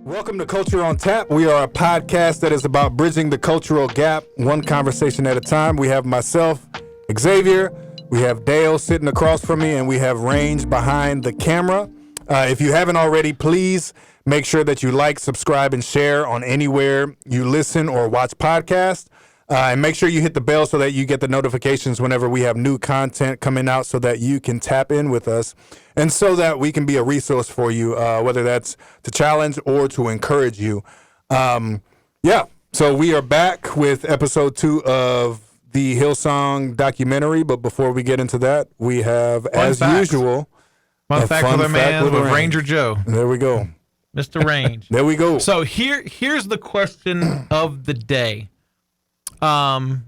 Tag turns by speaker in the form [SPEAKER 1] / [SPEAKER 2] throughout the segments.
[SPEAKER 1] Welcome to Culture on Tap. We are a podcast that is about bridging the cultural gap, one conversation at a time. We have myself, Xavier, we have Dale sitting across from me, and we have Range behind the camera. If you haven't already, please make sure that you like, subscribe, and share on anywhere you listen or watch podcasts. And make sure you hit the bell so that you get the notifications whenever we have new content coming out so that you can tap in with us and so that we can be a resource for you, whether that's to challenge or to encourage you. So we are back with episode 2 of the Hillsong Documentary. But before we get into that, we have, usual,
[SPEAKER 2] Fun fact with our man, with Ranger Joe.
[SPEAKER 1] There we go.
[SPEAKER 2] Mr. Range.
[SPEAKER 1] There we go.
[SPEAKER 2] So here's the question of the day. Growing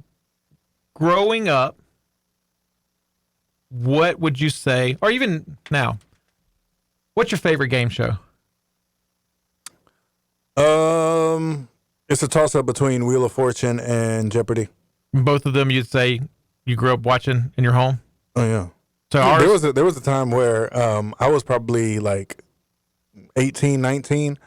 [SPEAKER 2] up, what would you say, or even now, what's your favorite game show?
[SPEAKER 1] It's a toss-up between Wheel of Fortune and Jeopardy.
[SPEAKER 2] Both of them you'd say you grew up watching in your home?
[SPEAKER 1] Oh, yeah.
[SPEAKER 2] So
[SPEAKER 1] there was a time where I was probably like 18, 19,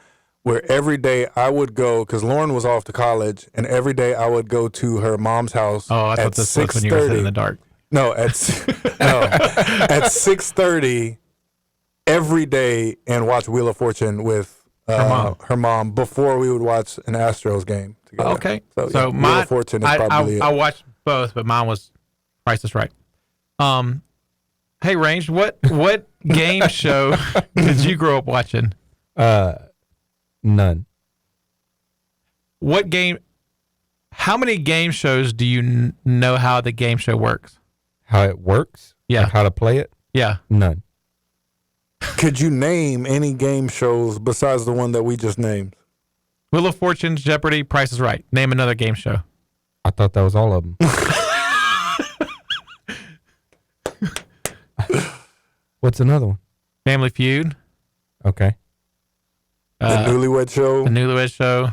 [SPEAKER 1] where every day I would go, because Lauren was off to college, and every day I would go to her mom's house at 6:30.
[SPEAKER 2] When you were sitting in the dark.
[SPEAKER 1] No, at 6:30 every day, and watch Wheel of Fortune with her mom before we would watch an Astros game together.
[SPEAKER 2] Okay.
[SPEAKER 1] So yeah, Wheel of Fortune is probably
[SPEAKER 2] I watched both, but mine was Price is Right. Hey, Range, what game show did you grow up watching?
[SPEAKER 3] None.
[SPEAKER 2] How many game shows do you know how the game show works?
[SPEAKER 3] How it works?
[SPEAKER 2] Yeah.
[SPEAKER 3] Like how to play it?
[SPEAKER 2] Yeah.
[SPEAKER 3] None.
[SPEAKER 1] Could you name any game shows besides the one that we just named?
[SPEAKER 2] Wheel of Fortune, Jeopardy, Price is Right. Name another game show.
[SPEAKER 3] I thought that was all of them. What's another one?
[SPEAKER 2] Family Feud.
[SPEAKER 3] Okay.
[SPEAKER 1] The Newlywed Show.
[SPEAKER 2] The Newlywed Show.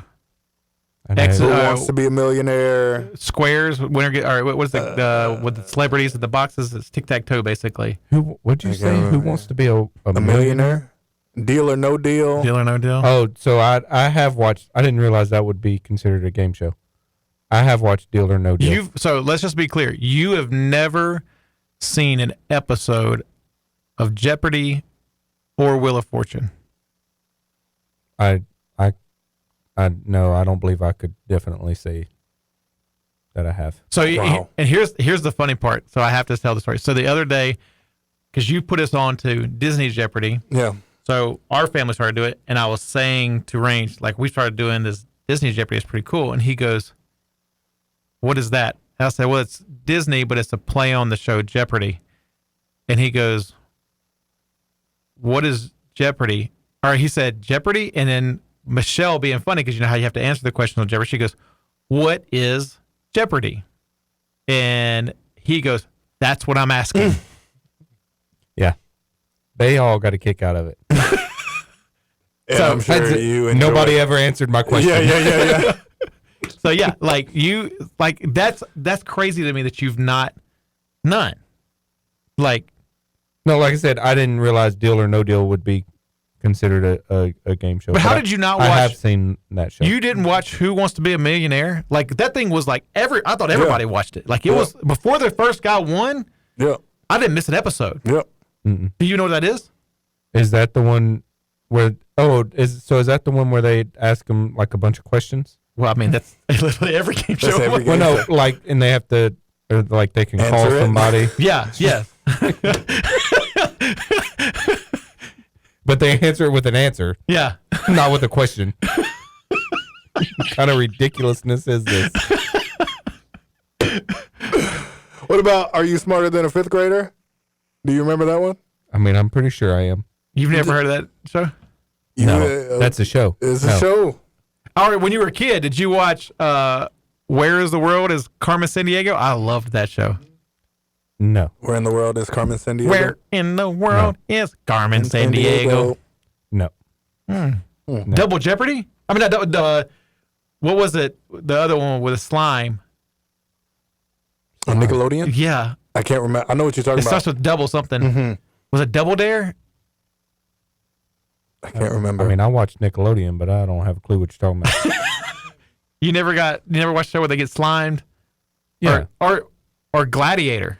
[SPEAKER 1] Who Wants to Be a Millionaire?
[SPEAKER 2] Squares. Winner. What is it? With the celebrities at the boxes, it's tic-tac-toe, basically.
[SPEAKER 3] What'd you say? Who wants to be a
[SPEAKER 1] millionaire? Deal or No Deal?
[SPEAKER 2] Deal or No Deal.
[SPEAKER 3] Oh, so I have watched. I didn't realize that would be considered a game show. I have watched Deal or No Deal.
[SPEAKER 2] So let's just be clear. You have never seen an episode of Jeopardy or Wheel of Fortune.
[SPEAKER 3] No, I don't believe I could definitely say that I have.
[SPEAKER 2] So,
[SPEAKER 1] wow.
[SPEAKER 2] And here's the funny part. So I have to tell the story. So the other day, because you put us on to Disney Jeopardy.
[SPEAKER 1] Yeah.
[SPEAKER 2] So our family started to do it, and I was saying to Range, like, we started doing this Disney Jeopardy. It's pretty cool. And he goes, "What is that?" And I said, "Well, it's Disney, but it's a play on the show Jeopardy." And he goes, "What is Jeopardy?" Or he said Jeopardy, and then Michelle, being funny, because you know how you have to answer the question on Jeopardy, she goes, "What is Jeopardy?" And he goes, "That's what I'm asking."
[SPEAKER 3] Yeah. They all got a kick out of it.
[SPEAKER 1] So I'm sure you
[SPEAKER 3] nobody ever answered my question.
[SPEAKER 1] Yeah.
[SPEAKER 2] So yeah, that's crazy to me that you've none.
[SPEAKER 3] No, like I said, I didn't realize Deal or No Deal would be considered a game show.
[SPEAKER 2] But how did you not watch?
[SPEAKER 3] I have seen that show.
[SPEAKER 2] You didn't watch Who Wants to Be a Millionaire? Like, that thing was like I thought everybody watched it. Like, it was before the first guy won.
[SPEAKER 1] Yeah.
[SPEAKER 2] I didn't miss an episode.
[SPEAKER 1] Yep.
[SPEAKER 3] Mm-mm.
[SPEAKER 2] Do you know what that is?
[SPEAKER 3] Is that the one where? Is that the one where they ask them like a bunch of questions?
[SPEAKER 2] Well, I mean, that's literally every game show.
[SPEAKER 1] Every game
[SPEAKER 3] show. Like, and they have to, or like they can call somebody.
[SPEAKER 2] Yeah.
[SPEAKER 3] But they answer it with an answer.
[SPEAKER 2] Yeah.
[SPEAKER 3] Not with a question. What kind of ridiculousness is this?
[SPEAKER 1] What about Are You Smarter Than a Fifth Grader? Do you remember that one?
[SPEAKER 3] I mean, I'm pretty sure I am.
[SPEAKER 2] You've never heard of that show?
[SPEAKER 3] No, that's a show.
[SPEAKER 1] It's a show.
[SPEAKER 2] All right, when you were a kid, did you watch Where Is the World is Carmen Sandiego? I loved that show.
[SPEAKER 3] No.
[SPEAKER 1] Where in the world is Carmen Sandiego?
[SPEAKER 2] Where in the world is Carmen Sandiego?
[SPEAKER 3] No.
[SPEAKER 2] No. Double Jeopardy? I mean, what was it? The other one with a slime.
[SPEAKER 1] On Nickelodeon?
[SPEAKER 2] Yeah.
[SPEAKER 1] I can't remember. I know what you're talking
[SPEAKER 2] about. It starts with double something.
[SPEAKER 1] Mm-hmm.
[SPEAKER 2] Was it Double Dare?
[SPEAKER 1] I can't remember.
[SPEAKER 3] I mean, I watched Nickelodeon, but I don't have a clue what you're talking about.
[SPEAKER 2] You never watched the show where they get slimed?
[SPEAKER 3] Yeah.
[SPEAKER 2] Or Gladiator.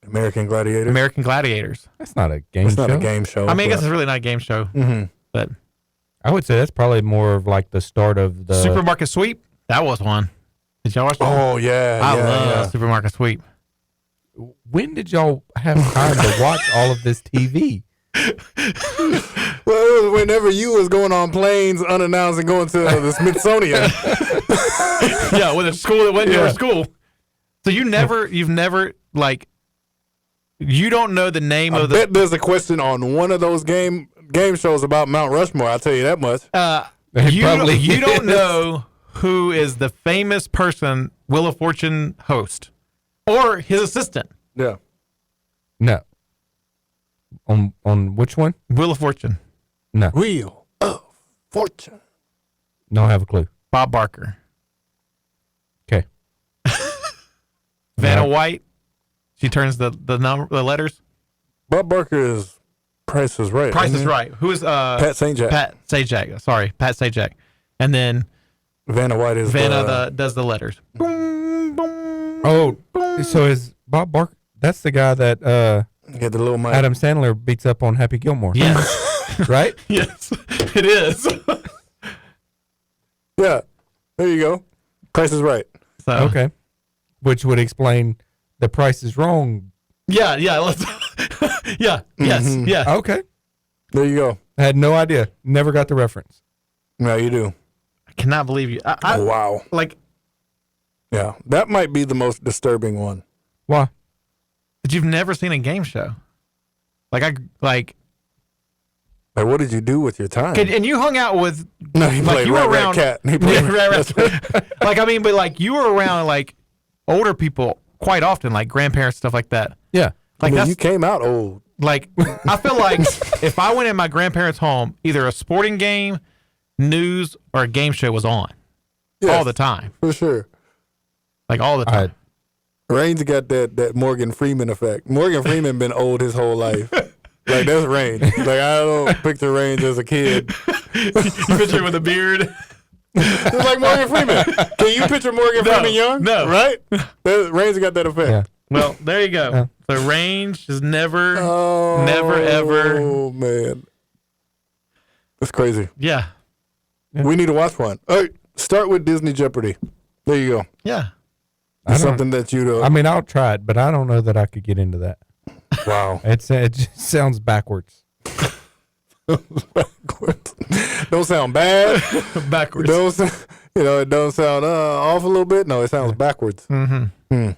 [SPEAKER 1] American Gladiator.
[SPEAKER 2] American Gladiators.
[SPEAKER 3] That's not a game
[SPEAKER 1] It's
[SPEAKER 3] show.
[SPEAKER 1] not a game show.
[SPEAKER 2] I mean, I guess it's really not a game show.
[SPEAKER 1] Mm-hmm.
[SPEAKER 2] But
[SPEAKER 3] I would say that's probably more of like the start of the
[SPEAKER 2] Supermarket Sweep, that was one. Did y'all watch that?
[SPEAKER 1] Oh yeah,
[SPEAKER 2] I
[SPEAKER 1] yeah,
[SPEAKER 2] love
[SPEAKER 1] yeah.
[SPEAKER 2] Supermarket Sweep.
[SPEAKER 3] When did y'all have time to watch all of this TV?
[SPEAKER 1] Well, it was whenever you was going on planes unannounced and going to the Smithsonian.
[SPEAKER 2] Yeah, with a school that wasn't
[SPEAKER 1] Yeah.
[SPEAKER 2] your school. So you've never like, you don't know the name
[SPEAKER 1] I
[SPEAKER 2] of the.
[SPEAKER 1] bet there's a question on one of those game shows about Mount Rushmore. I'll tell you that much.
[SPEAKER 2] You don't know who is the famous person Wheel of Fortune host or his assistant.
[SPEAKER 1] Yeah.
[SPEAKER 3] No. On which one?
[SPEAKER 2] Wheel of Fortune.
[SPEAKER 3] No.
[SPEAKER 1] Wheel of Fortune.
[SPEAKER 3] Don't have a clue.
[SPEAKER 2] Bob Barker.
[SPEAKER 3] Okay.
[SPEAKER 2] Vanna
[SPEAKER 3] Yeah.
[SPEAKER 2] White. She turns the letters.
[SPEAKER 1] Bob Barker is Price is Right.
[SPEAKER 2] Price
[SPEAKER 1] isn't
[SPEAKER 2] is
[SPEAKER 1] he?
[SPEAKER 2] Right. Who is
[SPEAKER 1] Pat St. Jack.
[SPEAKER 2] Pat Sajak. Sorry, Pat Sajak. And then
[SPEAKER 1] Vanna White is
[SPEAKER 2] Vanna does the letters. Boom, boom.
[SPEAKER 3] Oh, so is Bob Barker? That's the guy that
[SPEAKER 1] yeah, the little mic.
[SPEAKER 3] Adam Sandler beats up on Happy Gilmore.
[SPEAKER 2] Yes.
[SPEAKER 3] Right?
[SPEAKER 2] Yes, it is.
[SPEAKER 1] Yeah. There you go. Price is Right.
[SPEAKER 2] So,
[SPEAKER 3] Okay. Which would explain The Price is Wrong.
[SPEAKER 2] Yeah. Let's. Yeah. Yes.
[SPEAKER 1] Mhm.
[SPEAKER 2] Yeah.
[SPEAKER 3] Okay.
[SPEAKER 1] There you go.
[SPEAKER 3] I had no idea. Never got the reference.
[SPEAKER 1] No, you do.
[SPEAKER 2] I cannot believe you.
[SPEAKER 1] Oh, wow.
[SPEAKER 2] Like,
[SPEAKER 1] Yeah. That might be the most disturbing one.
[SPEAKER 3] Why?
[SPEAKER 2] but you've never seen a game show. Like
[SPEAKER 1] Like, what did you do with your time?
[SPEAKER 2] and you hung out with.
[SPEAKER 1] No, he
[SPEAKER 2] like
[SPEAKER 1] played
[SPEAKER 2] you were
[SPEAKER 1] Rat
[SPEAKER 2] around.
[SPEAKER 1] Rat Cat. He played
[SPEAKER 2] Like I mean, but like you were around like older people quite often, like grandparents, stuff like that.
[SPEAKER 3] Yeah.
[SPEAKER 1] I
[SPEAKER 2] Like
[SPEAKER 1] mean,
[SPEAKER 2] that's
[SPEAKER 1] you came out old.
[SPEAKER 2] like I feel like if I went in my grandparents' home, either a sporting game, news, or a game show was on
[SPEAKER 1] Yes,
[SPEAKER 2] all the time,
[SPEAKER 1] for sure.
[SPEAKER 2] like all the time.
[SPEAKER 1] Range got that Morgan Freeman effect. Morgan Freeman been old his whole life. Like that's Range. Like I don't picture Range as a kid.
[SPEAKER 2] You picture him with a beard.
[SPEAKER 1] It's like Morgan Freeman. Can you picture Morgan Freeman young?
[SPEAKER 2] no.
[SPEAKER 1] Right? Range got that effect.
[SPEAKER 3] Yeah.
[SPEAKER 2] Well, there you go.
[SPEAKER 3] Yeah.
[SPEAKER 2] So range is never,
[SPEAKER 1] Oh,
[SPEAKER 2] never ever.
[SPEAKER 1] Oh man, that's crazy.
[SPEAKER 2] Yeah,
[SPEAKER 1] We need to watch one. All right, start with Disney Jeopardy. There you go.
[SPEAKER 2] yeah.
[SPEAKER 3] I
[SPEAKER 1] It's
[SPEAKER 3] don't-
[SPEAKER 1] something that you.
[SPEAKER 3] I mean, I'll try it, but I don't know that I could get into that.
[SPEAKER 1] Wow.
[SPEAKER 3] It just sounds backwards.
[SPEAKER 1] Backwards. Don't sound bad.
[SPEAKER 2] Backwards.
[SPEAKER 1] Don't it don't sound off a little bit. No, it sounds backwards.
[SPEAKER 2] Mm-hmm.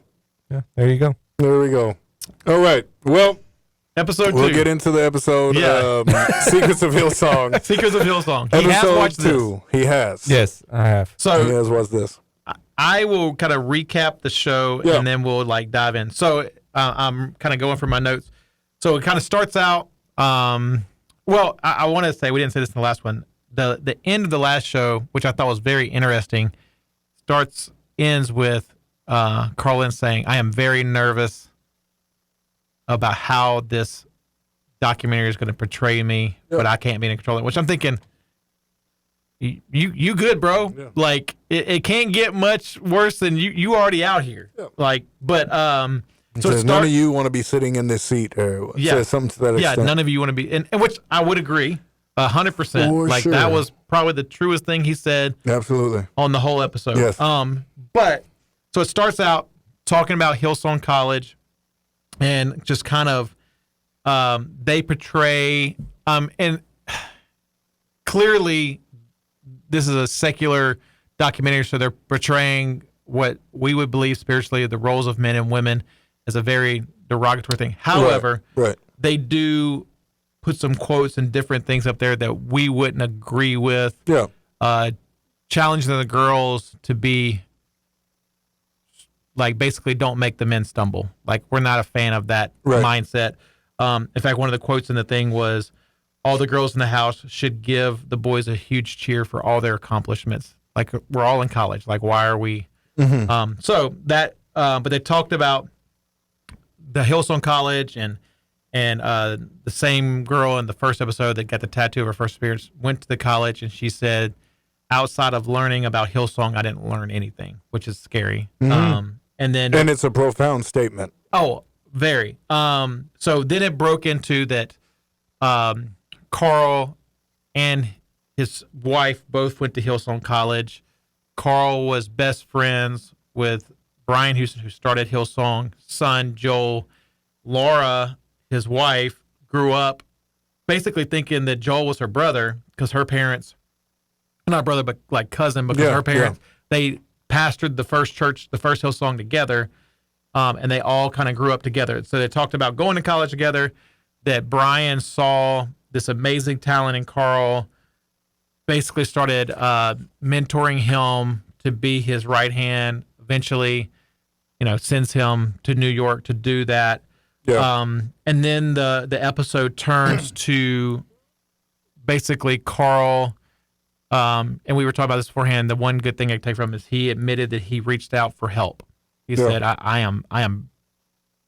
[SPEAKER 3] Yeah, there you go.
[SPEAKER 1] There we go. All right. Well,
[SPEAKER 2] Episode
[SPEAKER 1] we'll
[SPEAKER 2] 2.
[SPEAKER 1] get into the episode.
[SPEAKER 2] Yeah.
[SPEAKER 1] Secrets of Hillsong.
[SPEAKER 2] Secrets of Hillsong. He has
[SPEAKER 1] Episode
[SPEAKER 2] watched
[SPEAKER 1] 2. He has.
[SPEAKER 3] Yes, I have.
[SPEAKER 1] He
[SPEAKER 2] this. So
[SPEAKER 1] has watched this.
[SPEAKER 2] I will kind of recap the show
[SPEAKER 1] Yeah.
[SPEAKER 2] and then we'll like dive in. So I'm kind of going from my notes. So it kind of starts out. Well, I want to say we didn't say this in the last one. The end of the last show, which I thought was very interesting, ends with Carl Lentz saying, "I am very nervous about how this documentary is going to portray me, but I can't be in control of it." Which I'm thinking, you good, bro?
[SPEAKER 1] Yeah.
[SPEAKER 2] Like it can't get much worse than you already out here.
[SPEAKER 1] Yeah.
[SPEAKER 2] Like, but
[SPEAKER 1] So
[SPEAKER 2] so it
[SPEAKER 1] none of
[SPEAKER 2] starts.
[SPEAKER 1] you want to be sitting in this seat, or
[SPEAKER 2] Yeah.
[SPEAKER 1] says something to that
[SPEAKER 2] Yeah,
[SPEAKER 1] extent.
[SPEAKER 2] none of you want to be, and which I would agree, 100%.
[SPEAKER 1] For
[SPEAKER 2] Like
[SPEAKER 1] sure.
[SPEAKER 2] that was probably the truest thing he said
[SPEAKER 1] Absolutely.
[SPEAKER 2] on the whole episode.
[SPEAKER 1] Yes.
[SPEAKER 2] But so it starts out talking about Hillsong College, and just kind of they portray and clearly this is a secular documentary, so they're portraying what we would believe spiritually the roles of men and women as a very derogatory thing. However,
[SPEAKER 1] Right.
[SPEAKER 2] they do put some quotes and different things up there that we wouldn't agree with.
[SPEAKER 1] Yeah.
[SPEAKER 2] Challenging the girls to be like basically don't make the men stumble. Like we're not a fan of that
[SPEAKER 1] Right.
[SPEAKER 2] mindset. In fact, one of the quotes in the thing was, "All the girls in the house should give the boys a huge cheer for all their accomplishments. Like we're all in college. Like why are we?" So that, but they talked about the Hillsong College and And the same girl in the first episode that got the tattoo of her first experience went to the college, and she said, outside of learning about Hillsong, I didn't learn anything, which is scary. And
[SPEAKER 1] it's a profound statement.
[SPEAKER 2] Oh, very. So then it broke into that Carl and his wife both went to Hillsong College. Carl was best friends with Brian Houston, who started Hillsong, son Joel. Laura, his wife, grew up basically thinking that Joel was her brother because her parents, not brother, but like cousin, because her parents, they pastored the first church, the first Hillsong together, and they all kind of grew up together. So they talked about going to college together, that Brian saw this amazing talent in Carl, basically started mentoring him to be his right hand, eventually, sends him to New York to do that. Yeah. And then the episode turns to basically Carl, and we were talking about this beforehand. The one good thing I take from him is he admitted that he reached out for help. He said, I am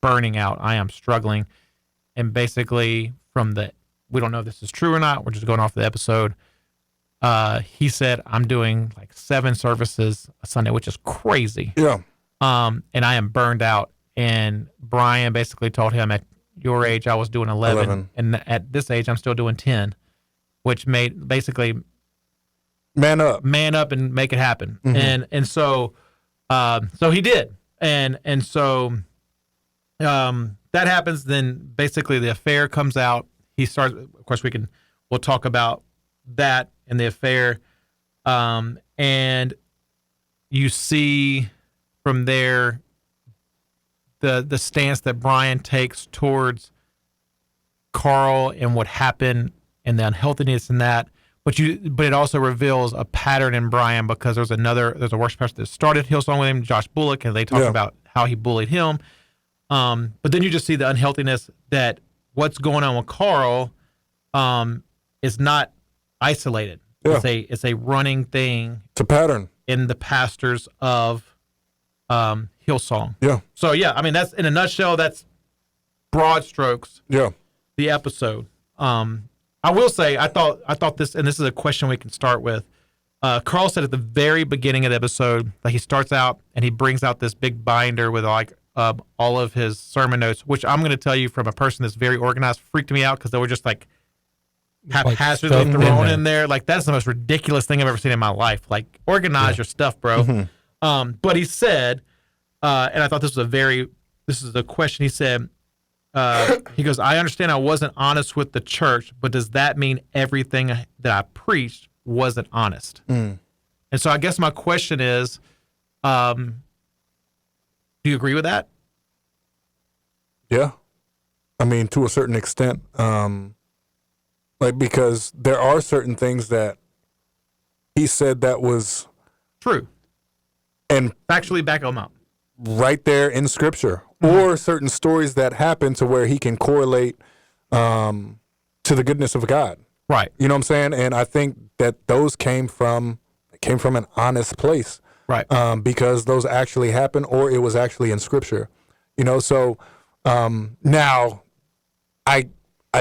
[SPEAKER 2] burning out. I am struggling. And basically we don't know if this is true or not. We're just going off the episode. He said, I'm doing like 7 services a Sunday, which is crazy.
[SPEAKER 1] Yeah.
[SPEAKER 2] And I am burned out. And Brian basically told him, at your age, I was doing 11. And at this age, I'm still doing 10, which made basically
[SPEAKER 1] man up
[SPEAKER 2] and make it happen. Mm-hmm. And so he did. And so that happens. Then basically the affair comes out. He starts, of course, we'll talk about that and the affair. And you see from there the stance that Brian takes towards Carl and what happened and the unhealthiness in that. But it also reveals a pattern in Brian, because there's a worship pastor that started Hillsong with him, Josh Bullock, and they talk about how he bullied him. But then you just see the unhealthiness, that what's going on with Carl is not isolated. Yeah. It's a running thing.
[SPEAKER 1] It's a pattern
[SPEAKER 2] in the pastors of Hillsong.
[SPEAKER 1] Yeah.
[SPEAKER 2] So I mean, that's in a nutshell. That's broad strokes.
[SPEAKER 1] Yeah.
[SPEAKER 2] The episode. I will say, I thought this, and this is a question we can start with. Carl said at the very beginning of the episode that he starts out and he brings out this big binder with all of his sermon notes, which I'm going to tell you, from a person that's very organized, freaked me out, because they were just like haphazardly thrown in there. Like, that's the most ridiculous thing I've ever seen in my life. Like, organize your stuff, bro. Mm-hmm. But he said, and I thought this is the question. He said, he goes, I understand I wasn't honest with the church, but does that mean everything that I preached wasn't honest? And so I guess my question is, do you agree with that?
[SPEAKER 1] Yeah. I mean, to a certain extent, because there are certain things that he said that was
[SPEAKER 2] true
[SPEAKER 1] and
[SPEAKER 2] factually back them up
[SPEAKER 1] right there in scripture, or certain stories that happen to where he can correlate to the goodness of God.
[SPEAKER 2] Right.
[SPEAKER 1] You know what I'm saying? And I think that those came from an honest place.
[SPEAKER 2] Right.
[SPEAKER 1] Because those actually happened, or it was actually in scripture. So now I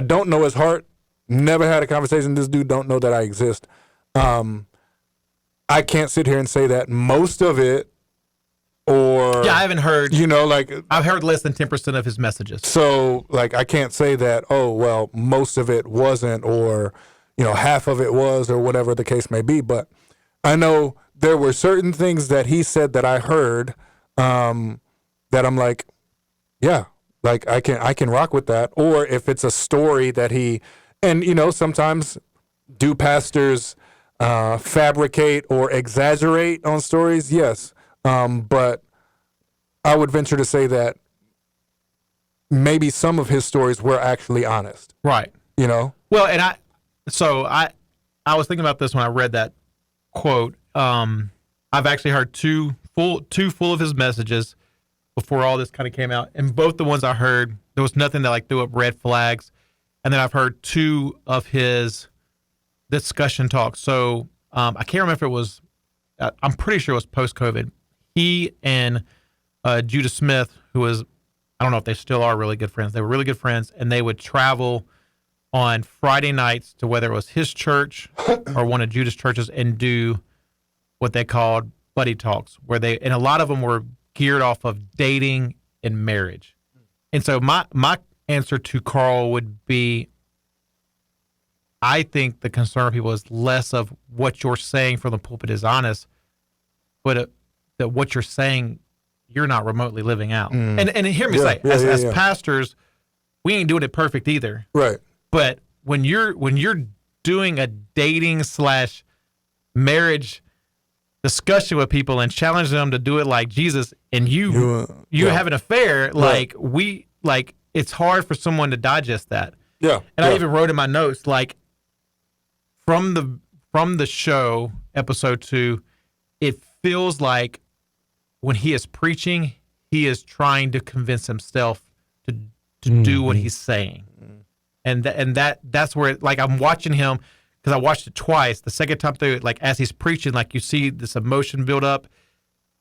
[SPEAKER 1] don't know his heart. Never had a conversation. This dude don't know that I exist. I can't sit here and say that most of it, or
[SPEAKER 2] I haven't heard.
[SPEAKER 1] I've
[SPEAKER 2] heard less than 10% of his messages.
[SPEAKER 1] So I can't say that. Oh well, most of it wasn't, or half of it was, or whatever the case may be. But I know there were certain things that he said that I heard, that I'm like, yeah, like I can rock with that. Or if it's a story that he, and sometimes do pastors fabricate or exaggerate on stories? Yes. But I would venture to say that maybe some of his stories were actually honest.
[SPEAKER 2] Right.
[SPEAKER 1] Well,
[SPEAKER 2] and I was thinking about this when I read that quote. I've actually heard two full of his messages before all this kind of came out, and both the ones I heard, there was nothing that threw up red flags. And then I've heard 2 of his discussion talks. So I can't remember if it was, I'm pretty sure it was post-COVID. He and Judah Smith, who was, I don't know if they still are really good friends. They were really good friends, and they would travel on Friday nights to whether it was his church or one of Judah's churches and do what they called buddy talks, and a lot of them were geared off of dating and marriage. And so my answer to Carl would be, I think the concern of people is less of what you're saying from the pulpit is honest, but that what you're saying, you're not remotely living out. And hear me say, as pastors, we ain't doing it perfect either.
[SPEAKER 1] Right.
[SPEAKER 2] But when you're doing a dating / marriage discussion with people and challenging them to do it like Jesus, and you have an affair,
[SPEAKER 1] Right.
[SPEAKER 2] it's hard for someone to digest that.
[SPEAKER 1] Yeah.
[SPEAKER 2] And I even wrote in my notes, like, from the show, episode 2, it feels like when he is preaching, he is trying to convince himself to do what he's saying. And that's where, like, I'm watching him, because I watched it twice. The second time through, like, as he's preaching, like, you see this emotion build up,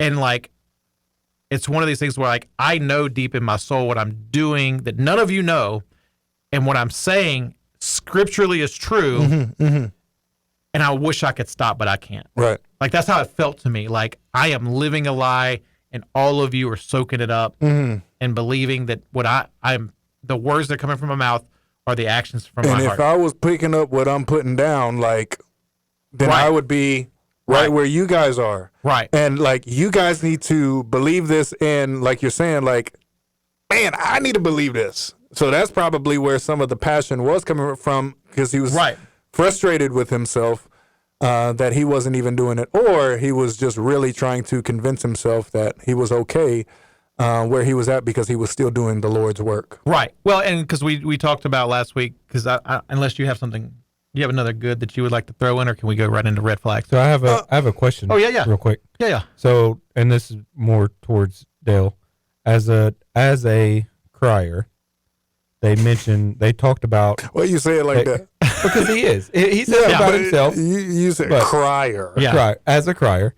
[SPEAKER 2] and, like, it's one of these things where, like, I know deep in my soul what I'm doing that none of you know, and what I'm saying scripturally is true, and I wish I could stop, but I can't.
[SPEAKER 1] Right.
[SPEAKER 2] Like, that's how it felt to me. Like, I am living a lie, and all of you are soaking it up and believing that what I'm the words that are coming from my mouth are the actions from my
[SPEAKER 1] And
[SPEAKER 2] heart.
[SPEAKER 1] if I was picking up what I'm putting down, like, then
[SPEAKER 2] Right.
[SPEAKER 1] I would be right where you guys are.
[SPEAKER 2] Right.
[SPEAKER 1] And, like, you guys need to believe this, and, like you're saying, like, man, I need to believe this. So that's probably where some of the passion was coming from, because he was frustrated with himself that he wasn't even doing it, or he was just really trying to convince himself that he was okay where he was at because he was still doing the Lord's work.
[SPEAKER 2] Right. Well, and because we talked about last week, because unless you have something, you have another good that you would like to throw in, or can we go right into red flags?
[SPEAKER 3] So I have a question.
[SPEAKER 2] Oh, yeah.
[SPEAKER 3] Real quick.
[SPEAKER 2] Yeah.
[SPEAKER 3] So, and this is more towards Dale, as a crier. They talked about.
[SPEAKER 1] Well, you say it like that
[SPEAKER 3] because he is. He says about himself.
[SPEAKER 1] You said crier.
[SPEAKER 3] Yeah. As a crier.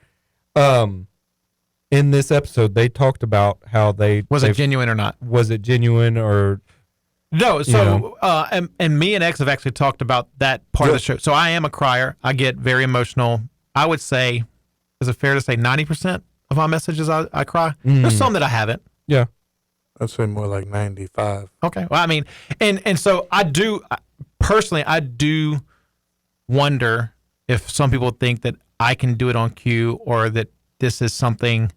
[SPEAKER 3] In this episode, they talked about how
[SPEAKER 2] was it genuine or not?
[SPEAKER 3] Was it genuine or
[SPEAKER 2] no? So, and me and X have actually talked about that part of the show. So I am a crier. I get very emotional. I would say, is it fair to say 90% of my messages I cry? There's some that I haven't.
[SPEAKER 3] Yeah.
[SPEAKER 1] I'd say more like 95.
[SPEAKER 2] Okay. Well, I mean, and so I do wonder if some people think that I can do it on cue, or that this is something.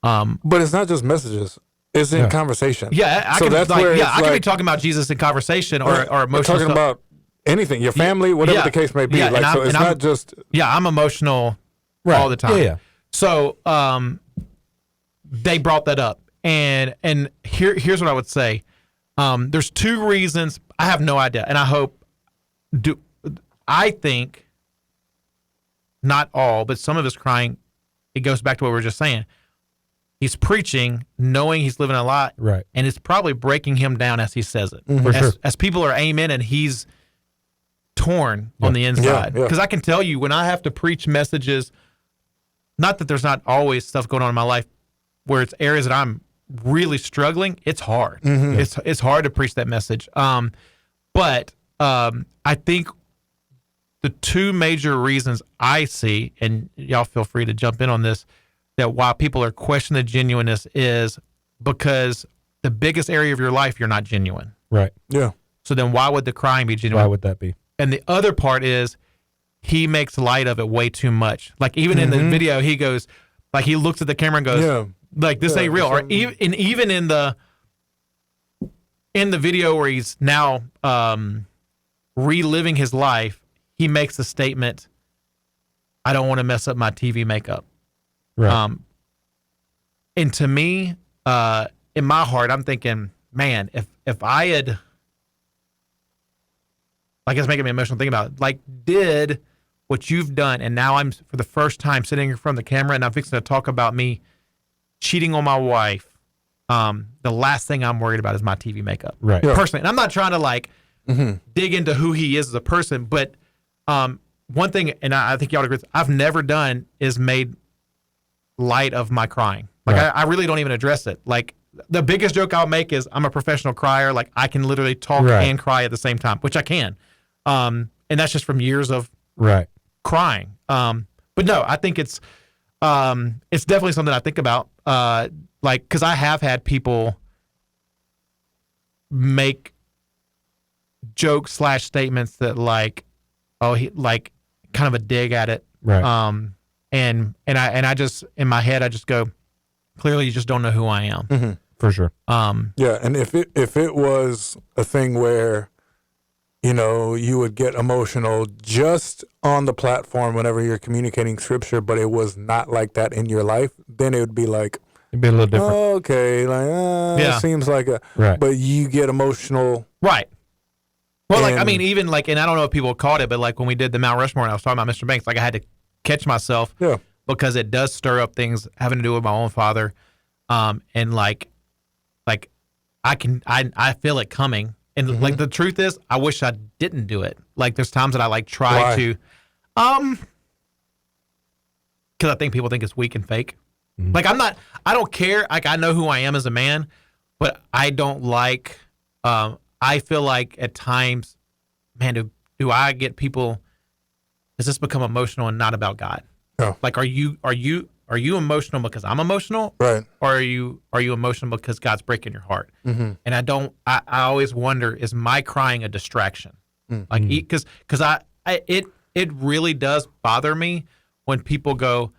[SPEAKER 1] But it's not just messages; it's in conversation.
[SPEAKER 2] Yeah, I
[SPEAKER 1] so
[SPEAKER 2] can.
[SPEAKER 1] That's
[SPEAKER 2] Like,
[SPEAKER 1] where
[SPEAKER 2] I can be talking about Jesus in conversation, or emotional.
[SPEAKER 1] We're talking
[SPEAKER 2] stuff.
[SPEAKER 1] about anything, your family, whatever the case may be.
[SPEAKER 2] Yeah,
[SPEAKER 1] like, so it's not just.
[SPEAKER 2] Yeah, I'm emotional all the time.
[SPEAKER 3] Yeah.
[SPEAKER 2] So they brought that up, and here's what I would say. There's 2 reasons. I have no idea, and I think not all, but some of his crying, it goes back to what we were just saying. He's preaching, knowing he's living a lie,
[SPEAKER 3] right?
[SPEAKER 2] And it's probably breaking him down as he says it. As people are amen, and he's torn on the inside. Because I can tell you, when I have to preach messages, not that there's not always stuff going on in my life where it's areas that I'm really struggling, it's hard. It's hard to preach that message. But I think the 2 major reasons I see, and y'all feel free to jump in on this, that why people are questioning the genuineness is because the biggest area of your life, you're not genuine.
[SPEAKER 3] Right.
[SPEAKER 1] Yeah.
[SPEAKER 2] So then why would the crying be genuine?
[SPEAKER 3] Why would that be?
[SPEAKER 2] And the other part is he makes light of it way too much. Like, even in the video, he goes, like, he looks at the camera and goes, like, this ain't real. Or even in the video where he's now reliving his life, he makes the statement, I don't want to mess up my TV makeup.
[SPEAKER 3] Right.
[SPEAKER 2] And to me, in my heart, I'm thinking, man, if I had, like, it's making me emotional thinking about it, like, did what you've done, and now I'm, for the first time, sitting in front of the camera, and I'm fixing to talk about me cheating on my wife, the last thing I'm worried about is my TV makeup.
[SPEAKER 3] Right.
[SPEAKER 1] Yeah.
[SPEAKER 2] Personally. And I'm not trying to, like, dig into who he is as a person, but one thing, and I think y'all agree, I've never done is made light of my crying. Like, I really don't even address it. Like, the biggest joke I'll make is I'm a professional crier. Like I can literally talk
[SPEAKER 3] Right.
[SPEAKER 2] and cry at the same time, which I can. And that's just from years of
[SPEAKER 3] Right.
[SPEAKER 2] crying. But no, I think it's definitely something I think about. Like, cause I have had people make jokes / statements that like, oh, he like kind of a dig at it.
[SPEAKER 3] Right.
[SPEAKER 2] And I just, in my head, I just go, clearly you just don't know who I am.
[SPEAKER 1] Mm-hmm.
[SPEAKER 3] For sure.
[SPEAKER 1] Yeah, and if it was a thing where, you know, you would get emotional just on the platform whenever you're communicating scripture, but it was not like that in your life, then it would be like,
[SPEAKER 3] It'd be a little different.
[SPEAKER 1] oh, okay, like,
[SPEAKER 2] Yeah.
[SPEAKER 1] it seems like a,
[SPEAKER 3] Right.
[SPEAKER 1] but you get emotional.
[SPEAKER 2] Right. Well, like, I
[SPEAKER 1] And-
[SPEAKER 2] mean, even like, and I don't know if people caught it, but like when we did the Mount Rushmore and I was talking about Mr. Banks, like I had to catch myself
[SPEAKER 1] Yeah.
[SPEAKER 2] because it does stir up things having to do with my own father. And like I feel it coming. And like the truth is, I wish I didn't do it. Like there's times that I like try
[SPEAKER 1] Why?
[SPEAKER 2] to, cause I think people think it's weak and fake. Like I don't care. Like I know who I am as a man, but I don't like, I feel like at times, man, do I get people, does this become emotional and not about God?
[SPEAKER 1] Yeah.
[SPEAKER 2] Like, are you emotional because I'm emotional?
[SPEAKER 1] Right.
[SPEAKER 2] Or are you emotional because God's breaking your heart?
[SPEAKER 1] Mm-hmm.
[SPEAKER 2] And I always wonder, is my crying a distraction? Like, because it really does bother me when people go,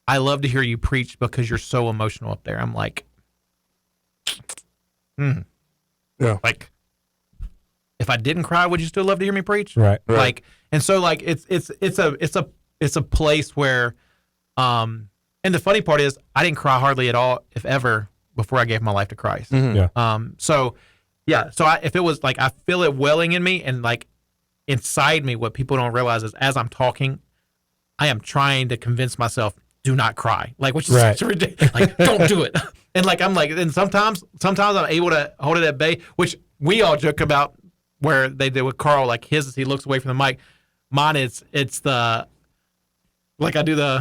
[SPEAKER 2] I love to hear you preach because you're so emotional up there. I'm like,
[SPEAKER 1] Yeah.
[SPEAKER 2] like, if I didn't cry, would you still love to hear me preach?
[SPEAKER 3] Right.
[SPEAKER 1] Right.
[SPEAKER 2] Like, and so like it's a place where, and the funny part is I didn't cry hardly at all, if ever, before I gave my life to Christ.
[SPEAKER 3] Yeah.
[SPEAKER 2] So if it was like, I feel it welling in me and like inside me, what people don't realize is as I'm talking, I am trying to convince myself, do not cry. Like, which is
[SPEAKER 3] Right.
[SPEAKER 2] such a ridiculous, like, don't do it. And like, I'm like, and sometimes I'm able to hold it at bay, which we all joke about where they did with Carl, like his is he looks away from the mic. Mine it's the, like I do the,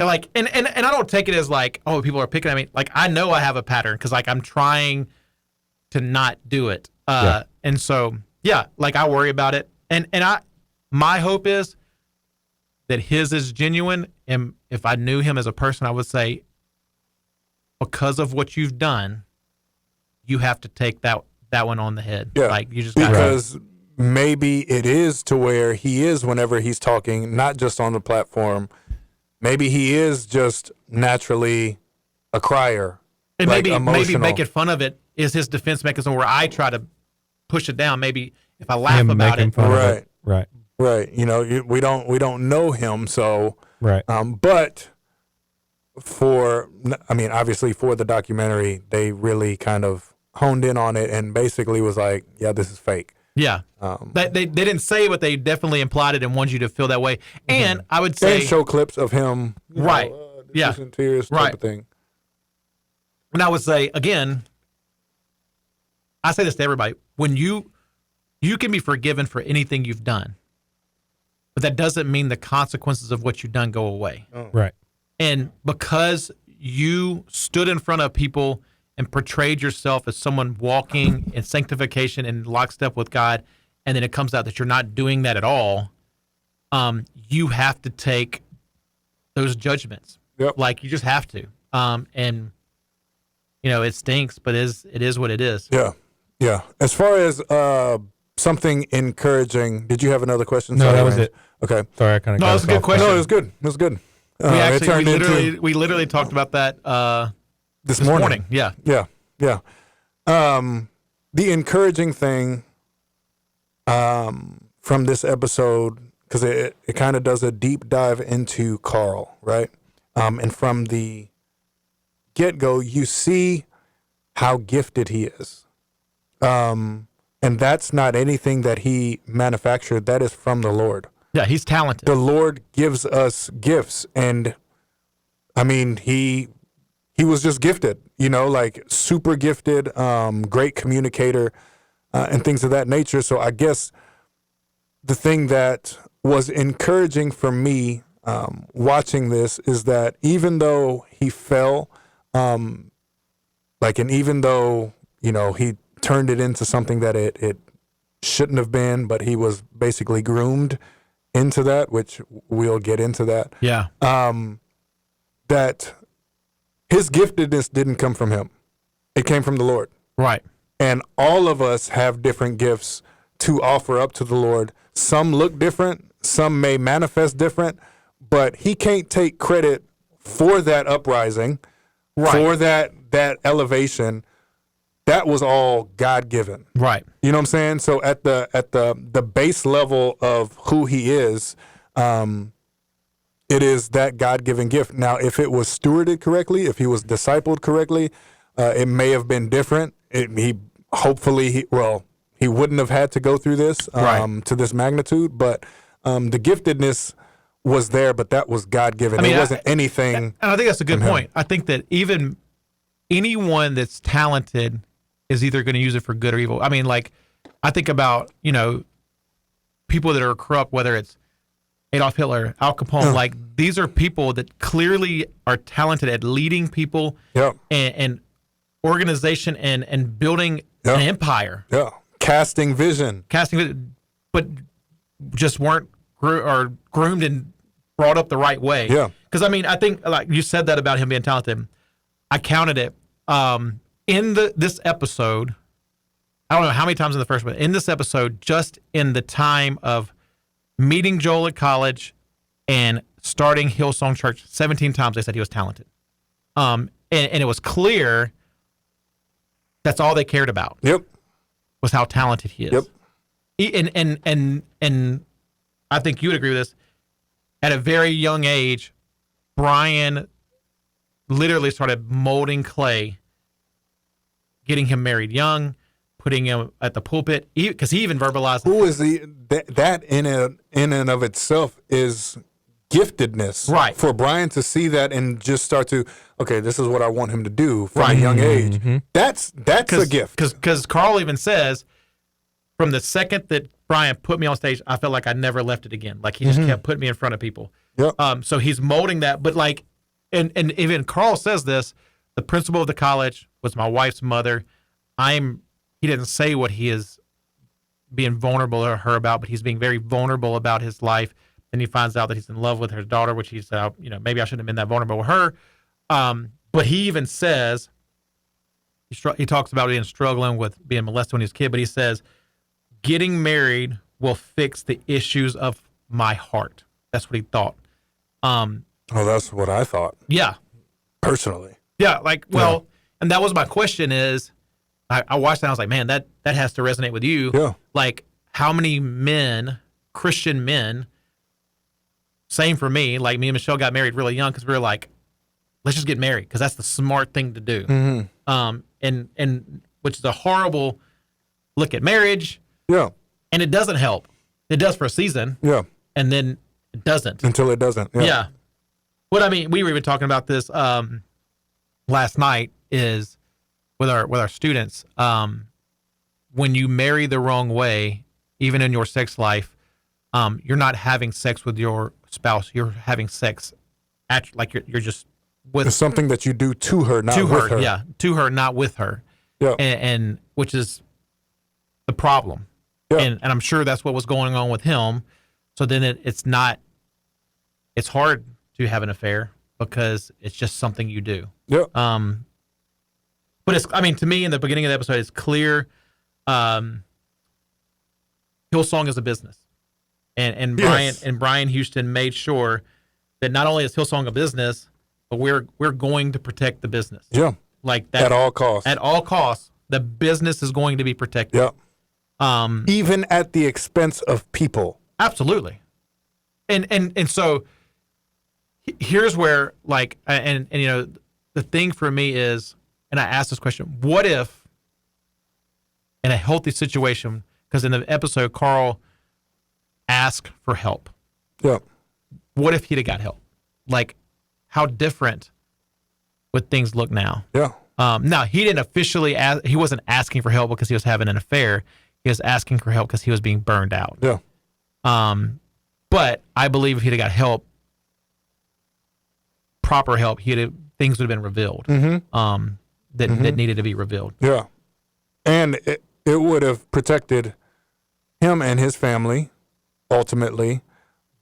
[SPEAKER 2] like, and I don't take it as like, oh, people are picking at me. Like, I know I have a pattern because like I'm trying to not do it.
[SPEAKER 3] Yeah.
[SPEAKER 2] And so, yeah, like I worry about it. And my hope is that his is genuine. And if I knew him as a person, I would say, because of what you've done, you have to take that one on the head.
[SPEAKER 1] Yeah.
[SPEAKER 2] Like you just got
[SPEAKER 1] Because maybe it is to where he is whenever he's talking, not just on the platform. Maybe he is just naturally a crier.
[SPEAKER 2] and
[SPEAKER 1] like
[SPEAKER 2] maybe
[SPEAKER 1] emotional.
[SPEAKER 2] making fun of it is his defense mechanism where I try to push it down. Maybe if I laugh
[SPEAKER 3] Him
[SPEAKER 2] about
[SPEAKER 3] making
[SPEAKER 2] it,
[SPEAKER 3] fun of
[SPEAKER 1] Right.
[SPEAKER 3] it. Right.
[SPEAKER 1] Right. You know, we don't know him, so
[SPEAKER 3] Right.
[SPEAKER 1] but obviously for the documentary, they really kind of honed in on it and basically was like, yeah, this is fake.
[SPEAKER 2] yeah. They didn't say it, but they definitely implied it and wanted you to feel that way. And I would
[SPEAKER 1] They
[SPEAKER 2] say,
[SPEAKER 1] show clips of him, you know,
[SPEAKER 2] Right.
[SPEAKER 1] this
[SPEAKER 2] Yeah.
[SPEAKER 1] is in tears type
[SPEAKER 2] Right.
[SPEAKER 1] of thing.
[SPEAKER 2] and I would say again, I say this to everybody: when you can be forgiven for anything you've done, but that doesn't mean the consequences of what you've done go away.
[SPEAKER 3] Right.
[SPEAKER 2] And because you stood in front of people and portrayed yourself as someone walking in sanctification and lockstep with God, and then it comes out that you're not doing that at all, you have to take those judgments.
[SPEAKER 1] Yep.
[SPEAKER 2] Like you just have to. And you know, it stinks, but it is what it is.
[SPEAKER 1] Yeah. Yeah. As far as something encouraging, did you have another question?
[SPEAKER 3] No,
[SPEAKER 1] Sorry,
[SPEAKER 3] that was
[SPEAKER 1] Rand.
[SPEAKER 3] it.
[SPEAKER 1] Okay.
[SPEAKER 3] Sorry, I kind of.
[SPEAKER 2] No, it's a good question.
[SPEAKER 1] No, it was good. It was good.
[SPEAKER 2] We
[SPEAKER 1] It
[SPEAKER 2] actually
[SPEAKER 1] turned
[SPEAKER 2] we literally talked about that
[SPEAKER 1] this
[SPEAKER 2] this morning. Yeah.
[SPEAKER 1] Yeah, yeah. The encouraging thing from this episode, because it kind of does a deep dive into Carl, right? And from the get-go, you see how gifted he is. And that's not anything that he manufactured. That is from the Lord.
[SPEAKER 2] Yeah, he's talented.
[SPEAKER 1] The Lord gives us gifts, and I mean, he was just gifted, you know, like super gifted, great communicator, and things of that nature. So I guess the thing that was encouraging for me watching this is that even though he fell, Like, and even though, he turned it into something that it shouldn't have been, but he was basically groomed into that, which we'll get into that.
[SPEAKER 2] Yeah.
[SPEAKER 1] That his giftedness didn't come from him. It came from the Lord.
[SPEAKER 2] Right.
[SPEAKER 1] And all of us have different gifts to offer up to the Lord. Some look different, some may manifest different, but he can't take credit for that uprising, for that elevation. That was all God-given.
[SPEAKER 2] Right.
[SPEAKER 1] You know what I'm saying? So at the base level of who he is, it is that God-given gift. Now, if it was stewarded correctly, if he was discipled correctly, it may have been different. He wouldn't have had to go through this to this magnitude, but the giftedness was there, but that was God-given. It wasn't anything.
[SPEAKER 2] And I think that's a good point. I think that even anyone that's talented is either going to use it for good or evil. I mean, like, I think about, people that are corrupt, whether it's Adolf Hitler, Al Capone, like, these are people that clearly are talented at leading people and organization and building an empire.
[SPEAKER 1] Yeah. Casting vision.
[SPEAKER 2] But just weren't groomed and brought up the right way.
[SPEAKER 1] Yeah.
[SPEAKER 2] Because, I mean, I think, like you said that about him being talented. I counted it. In this episode, I don't know how many times in the first one, in this episode, just in the time of meeting Joel at college and starting Hillsong Church, 17 times they said he was talented. And it was clear that's all they cared about.
[SPEAKER 1] Yep.
[SPEAKER 2] Was how talented he is.
[SPEAKER 1] Yep.
[SPEAKER 2] And I think you would agree with this. At a very young age, Brian literally started molding clay, getting him married young, putting him at the pulpit, because he even verbalized.
[SPEAKER 1] Who is that in and of itself is giftedness,
[SPEAKER 2] right?
[SPEAKER 1] For Brian to see that and just start to, okay, this is what I want him to do from a young age. Mm-hmm. That's a gift.
[SPEAKER 2] Because Carl even says, from the second that Brian put me on stage, I felt like I never left it again. Like, he just kept putting me in front of people.
[SPEAKER 1] Yep.
[SPEAKER 2] So he's molding that, but like, and even Carl says this. The principal of the college was my wife's mother. He didn't say what he is being vulnerable to her about, but he's being very vulnerable about his life. Then he finds out that he's in love with her daughter, which he said, maybe I shouldn't have been that vulnerable with her. But he even says, he talks about being struggling with being molested when he was a kid, but he says, getting married will fix the issues of my heart. That's what he thought.
[SPEAKER 1] That's what I thought.
[SPEAKER 2] Yeah.
[SPEAKER 1] Personally.
[SPEAKER 2] Yeah, and that was my question is, I watched that and I was like, man, that has to resonate with you.
[SPEAKER 1] Yeah.
[SPEAKER 2] Like, how many men, Christian men, same for me, like me and Michelle got married really young because we were like, let's just get married because that's the smart thing to do. Mm-hmm. And which is a horrible look at marriage.
[SPEAKER 1] Yeah.
[SPEAKER 2] And it doesn't help. It does for a season.
[SPEAKER 1] Yeah.
[SPEAKER 2] And then it doesn't.
[SPEAKER 1] Until it doesn't. Yeah.
[SPEAKER 2] What I mean, we were even talking about this last night is with our students. When you marry the wrong way, even in your sex life, you're not having sex with your spouse. You're having sex like you're just with.
[SPEAKER 1] It's something that you do to her, not with her.
[SPEAKER 2] Yeah, to her, not with her.
[SPEAKER 1] Yeah.
[SPEAKER 2] And which is the problem.
[SPEAKER 1] Yeah.
[SPEAKER 2] And I'm sure that's what was going on with him. So then it's hard to have an affair because it's just something you do.
[SPEAKER 1] Yeah.
[SPEAKER 2] But to me, in the beginning of the episode, it's clear Hillsong is a business. And Brian Houston made sure that not only is Hillsong a business, but we're going to protect the business.
[SPEAKER 1] Yeah.
[SPEAKER 2] Like that.
[SPEAKER 1] At all costs.
[SPEAKER 2] At all costs, the business is going to be protected.
[SPEAKER 1] Yeah. Even at the expense of people.
[SPEAKER 2] Absolutely. And so here's where, like, and the thing for me is, and I asked this question, what if in a healthy situation, because in the episode, Carl asked for help.
[SPEAKER 1] Yeah.
[SPEAKER 2] What if he'd have got help? Like, how different would things look now?
[SPEAKER 1] Yeah.
[SPEAKER 2] Now, he didn't officially ask, he wasn't asking for help because he was having an affair. He was asking for help because he was being burned out.
[SPEAKER 1] Yeah.
[SPEAKER 2] But I believe if he'd have got help, proper help, things would have been revealed.
[SPEAKER 1] Mm-hmm.
[SPEAKER 2] that needed to be revealed.
[SPEAKER 1] Yeah. And it would have protected him and his family ultimately,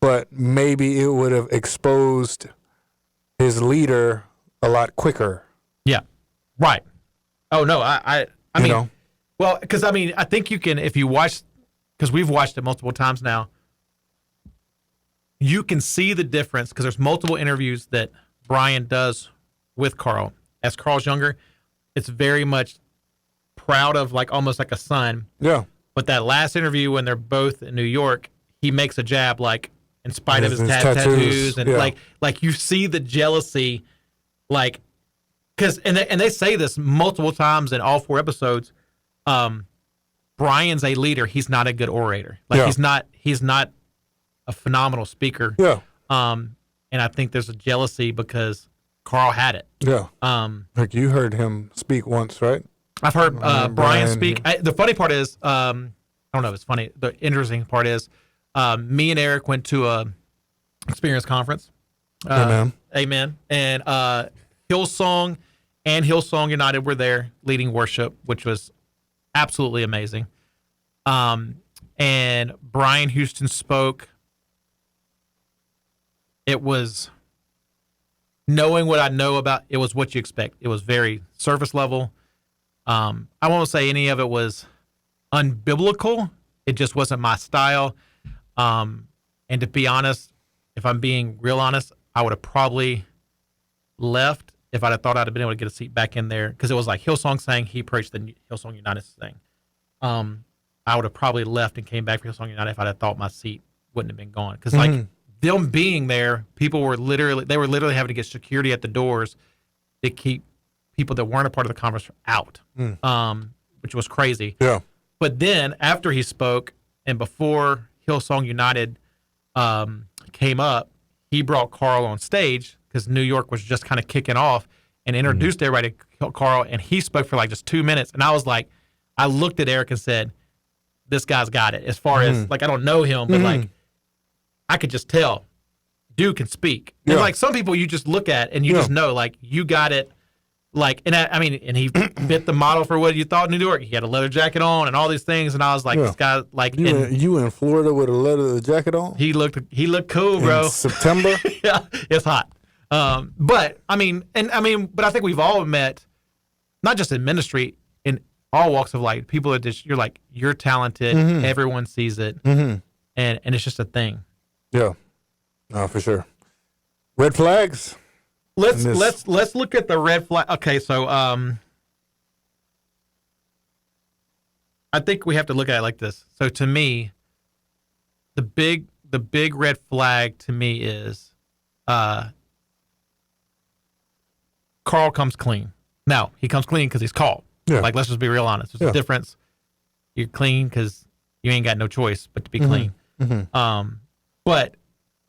[SPEAKER 1] but maybe it would have exposed his leader a lot quicker.
[SPEAKER 2] Yeah. Right. Oh no, I
[SPEAKER 1] You
[SPEAKER 2] mean,
[SPEAKER 1] know?
[SPEAKER 2] well, because I mean, I think you can, if you watch, because we've watched it multiple times now, you can see the difference because there's multiple interviews that Brian does with Carl. As Carl's younger, it's very much proud of, like almost like a son.
[SPEAKER 1] Yeah.
[SPEAKER 2] But that last interview when they're both in New York, he makes a jab, like in spite of his tattoos, and
[SPEAKER 1] yeah.
[SPEAKER 2] like you see the jealousy, like because and they say this multiple times in all 4 episodes. Brian's a leader. He's not a good orator. Like
[SPEAKER 1] Yeah.
[SPEAKER 2] he's not a phenomenal speaker.
[SPEAKER 1] Yeah.
[SPEAKER 2] And I think there's a jealousy because Carl had it.
[SPEAKER 1] Yeah. Like you heard him speak once, right?
[SPEAKER 2] I've heard Brian
[SPEAKER 1] Brian,
[SPEAKER 2] speak. The funny part is, I don't know if it's funny. The interesting part is, me and Eric went to a experience conference.
[SPEAKER 1] Amen.
[SPEAKER 2] Amen. And Hillsong and Hillsong United were there leading worship, which was absolutely amazing. And Brian Houston spoke. It was knowing what I know about. It was what you expect. It was very surface level. I won't say any of it was unbiblical. It just wasn't my style. And to be honest, if I'm being real honest, I would have probably left if I'd have thought I'd have been able to get a seat back in there, because it was like Hillsong sang, he preached the Hillsong United thing. I would have probably left and came back for Hillsong United if I'd have thought my seat wouldn't have been gone. Because like them being there, people were literally having to get security at the doors to keep people that weren't a part of the conference out, which was crazy.
[SPEAKER 1] Yeah.
[SPEAKER 2] But then after he spoke and before Hillsong United came up, he brought Carl on stage because New York was just kind of kicking off and introduced everybody to Carl, and he spoke for like just 2 minutes. And I was like, I looked at Eric and said, this guy's got it. As far as, like, I don't know him, but like, I could just tell, dude can speak. And
[SPEAKER 1] Yeah.
[SPEAKER 2] like some people you just look at and you just know, like, you got it. Like, and I mean, and he fit the model for what you thought in New York. He had a leather jacket on and all these things, and I was like, this guy, like,
[SPEAKER 1] You in Florida with a leather jacket on?
[SPEAKER 2] he looked cool, bro.
[SPEAKER 1] In September?
[SPEAKER 2] Yeah, it's hot. But I mean, but I think we've all met, not just in ministry, in all walks of life. People that just, you're like, you're talented. Everyone sees it, and it's just a thing.
[SPEAKER 1] Yeah. No, for sure. Red flags?
[SPEAKER 2] Let's look at the red flag. Okay, so I think we have to look at it like this. So to me, the big red flag to me is Carl comes clean. Now, he comes clean because he's called.
[SPEAKER 1] Yeah.
[SPEAKER 2] Like, let's just be real honest. There's a difference. You're clean because you ain't got no choice but to be clean. But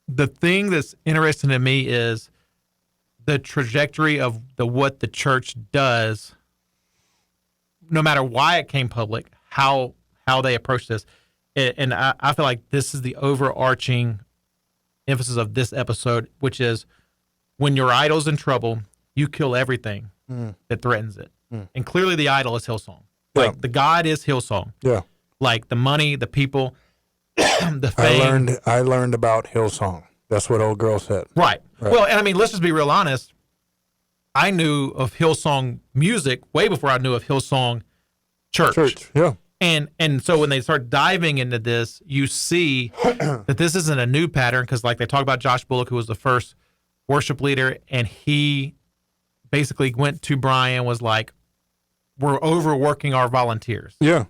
[SPEAKER 2] the thing that's interesting to me is the trajectory of what the church does, no matter why it came public, how they approach this. And I feel like this is the overarching emphasis of this episode, which is when your idol's in trouble, you kill everything that threatens it. And clearly the idol is Hillsong. Like, the God is Hillsong.
[SPEAKER 1] Yeah.
[SPEAKER 2] Like, the money, the people, the fame.
[SPEAKER 1] I learned about Hillsong. That's what old girl said.
[SPEAKER 2] Right. Well, and I mean, let's just be real honest. I knew of Hillsong music way before I knew of Hillsong church.
[SPEAKER 1] Yeah.
[SPEAKER 2] And so when they start diving into this, you see that this isn't a new pattern, because like they talk about Josh Bullock, who was the first worship leader, and he basically went to Brian, was like, we're overworking our volunteers.
[SPEAKER 1] Yeah.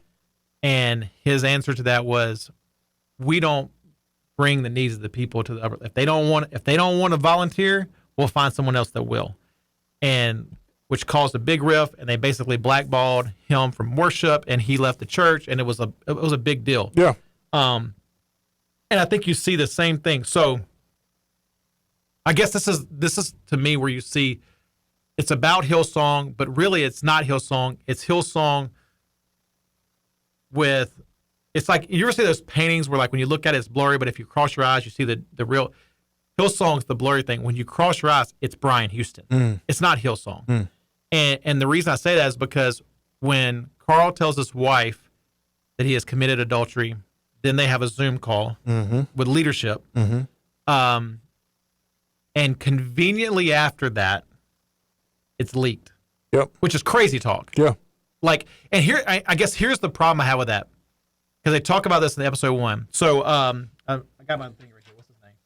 [SPEAKER 2] And his answer to that was, we don't bring the needs of the people to the upper. If they don't want to volunteer, we'll find someone else that will. And which caused a big rift, and they basically blackballed him from worship, and he left the church, and it was a big deal.
[SPEAKER 1] Yeah.
[SPEAKER 2] And I think you see the same thing. So I guess this is to me where you see it's about Hillsong, but really it's not Hillsong. It's Hillsong with, it's like, you ever see those paintings where like when you look at it, it's blurry, but if you cross your eyes, you see the real. Hillsong's the blurry thing. When you cross your eyes, it's Brian Houston. It's not Hillsong. And the reason I say that is because when Carl tells his wife that he has committed adultery, then they have a Zoom call with leadership. And conveniently after that, it's leaked.
[SPEAKER 1] Yep.
[SPEAKER 2] Which is crazy talk.
[SPEAKER 1] Yeah.
[SPEAKER 2] Like, and here, I guess here's the problem I have with that. Because they talk about this in episode 1. So, I got my thing right here. What's his name?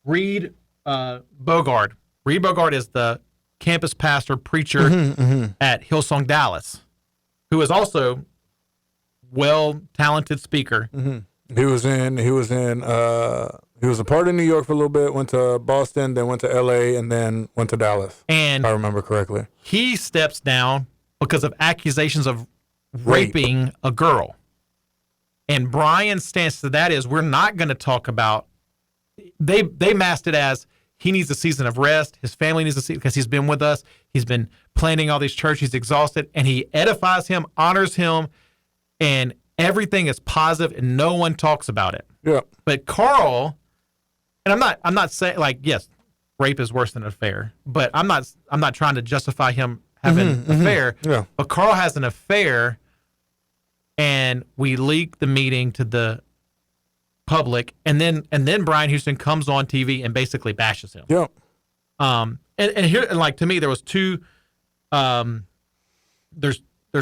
[SPEAKER 2] Reed Bogard. Reed Bogard is the campus pastor, preacher at Hillsong Dallas, who is also talented speaker.
[SPEAKER 1] He was a part of New York for a little bit, went to Boston, then went to LA, and then went to Dallas.
[SPEAKER 2] And
[SPEAKER 1] if I remember correctly.
[SPEAKER 2] He steps down because of accusations of raping a girl. And Brian's stance to that is we're not going to talk about they masked it as he needs a season of rest. His family needs a season because he's been with us. He's been planting all these churches. He's exhausted. And he edifies him, honors him, and everything is positive and no one talks about it.
[SPEAKER 1] Yeah.
[SPEAKER 2] But Carl, and I'm not saying like, yes, rape is worse than an affair, but I'm not trying to justify him having an affair.
[SPEAKER 1] Yeah.
[SPEAKER 2] But Carl has an affair, and we leak the meeting to the public, and then Brian Houston comes on TV and basically bashes him.
[SPEAKER 1] Yeah.
[SPEAKER 2] And here, and like to me, there was two. There's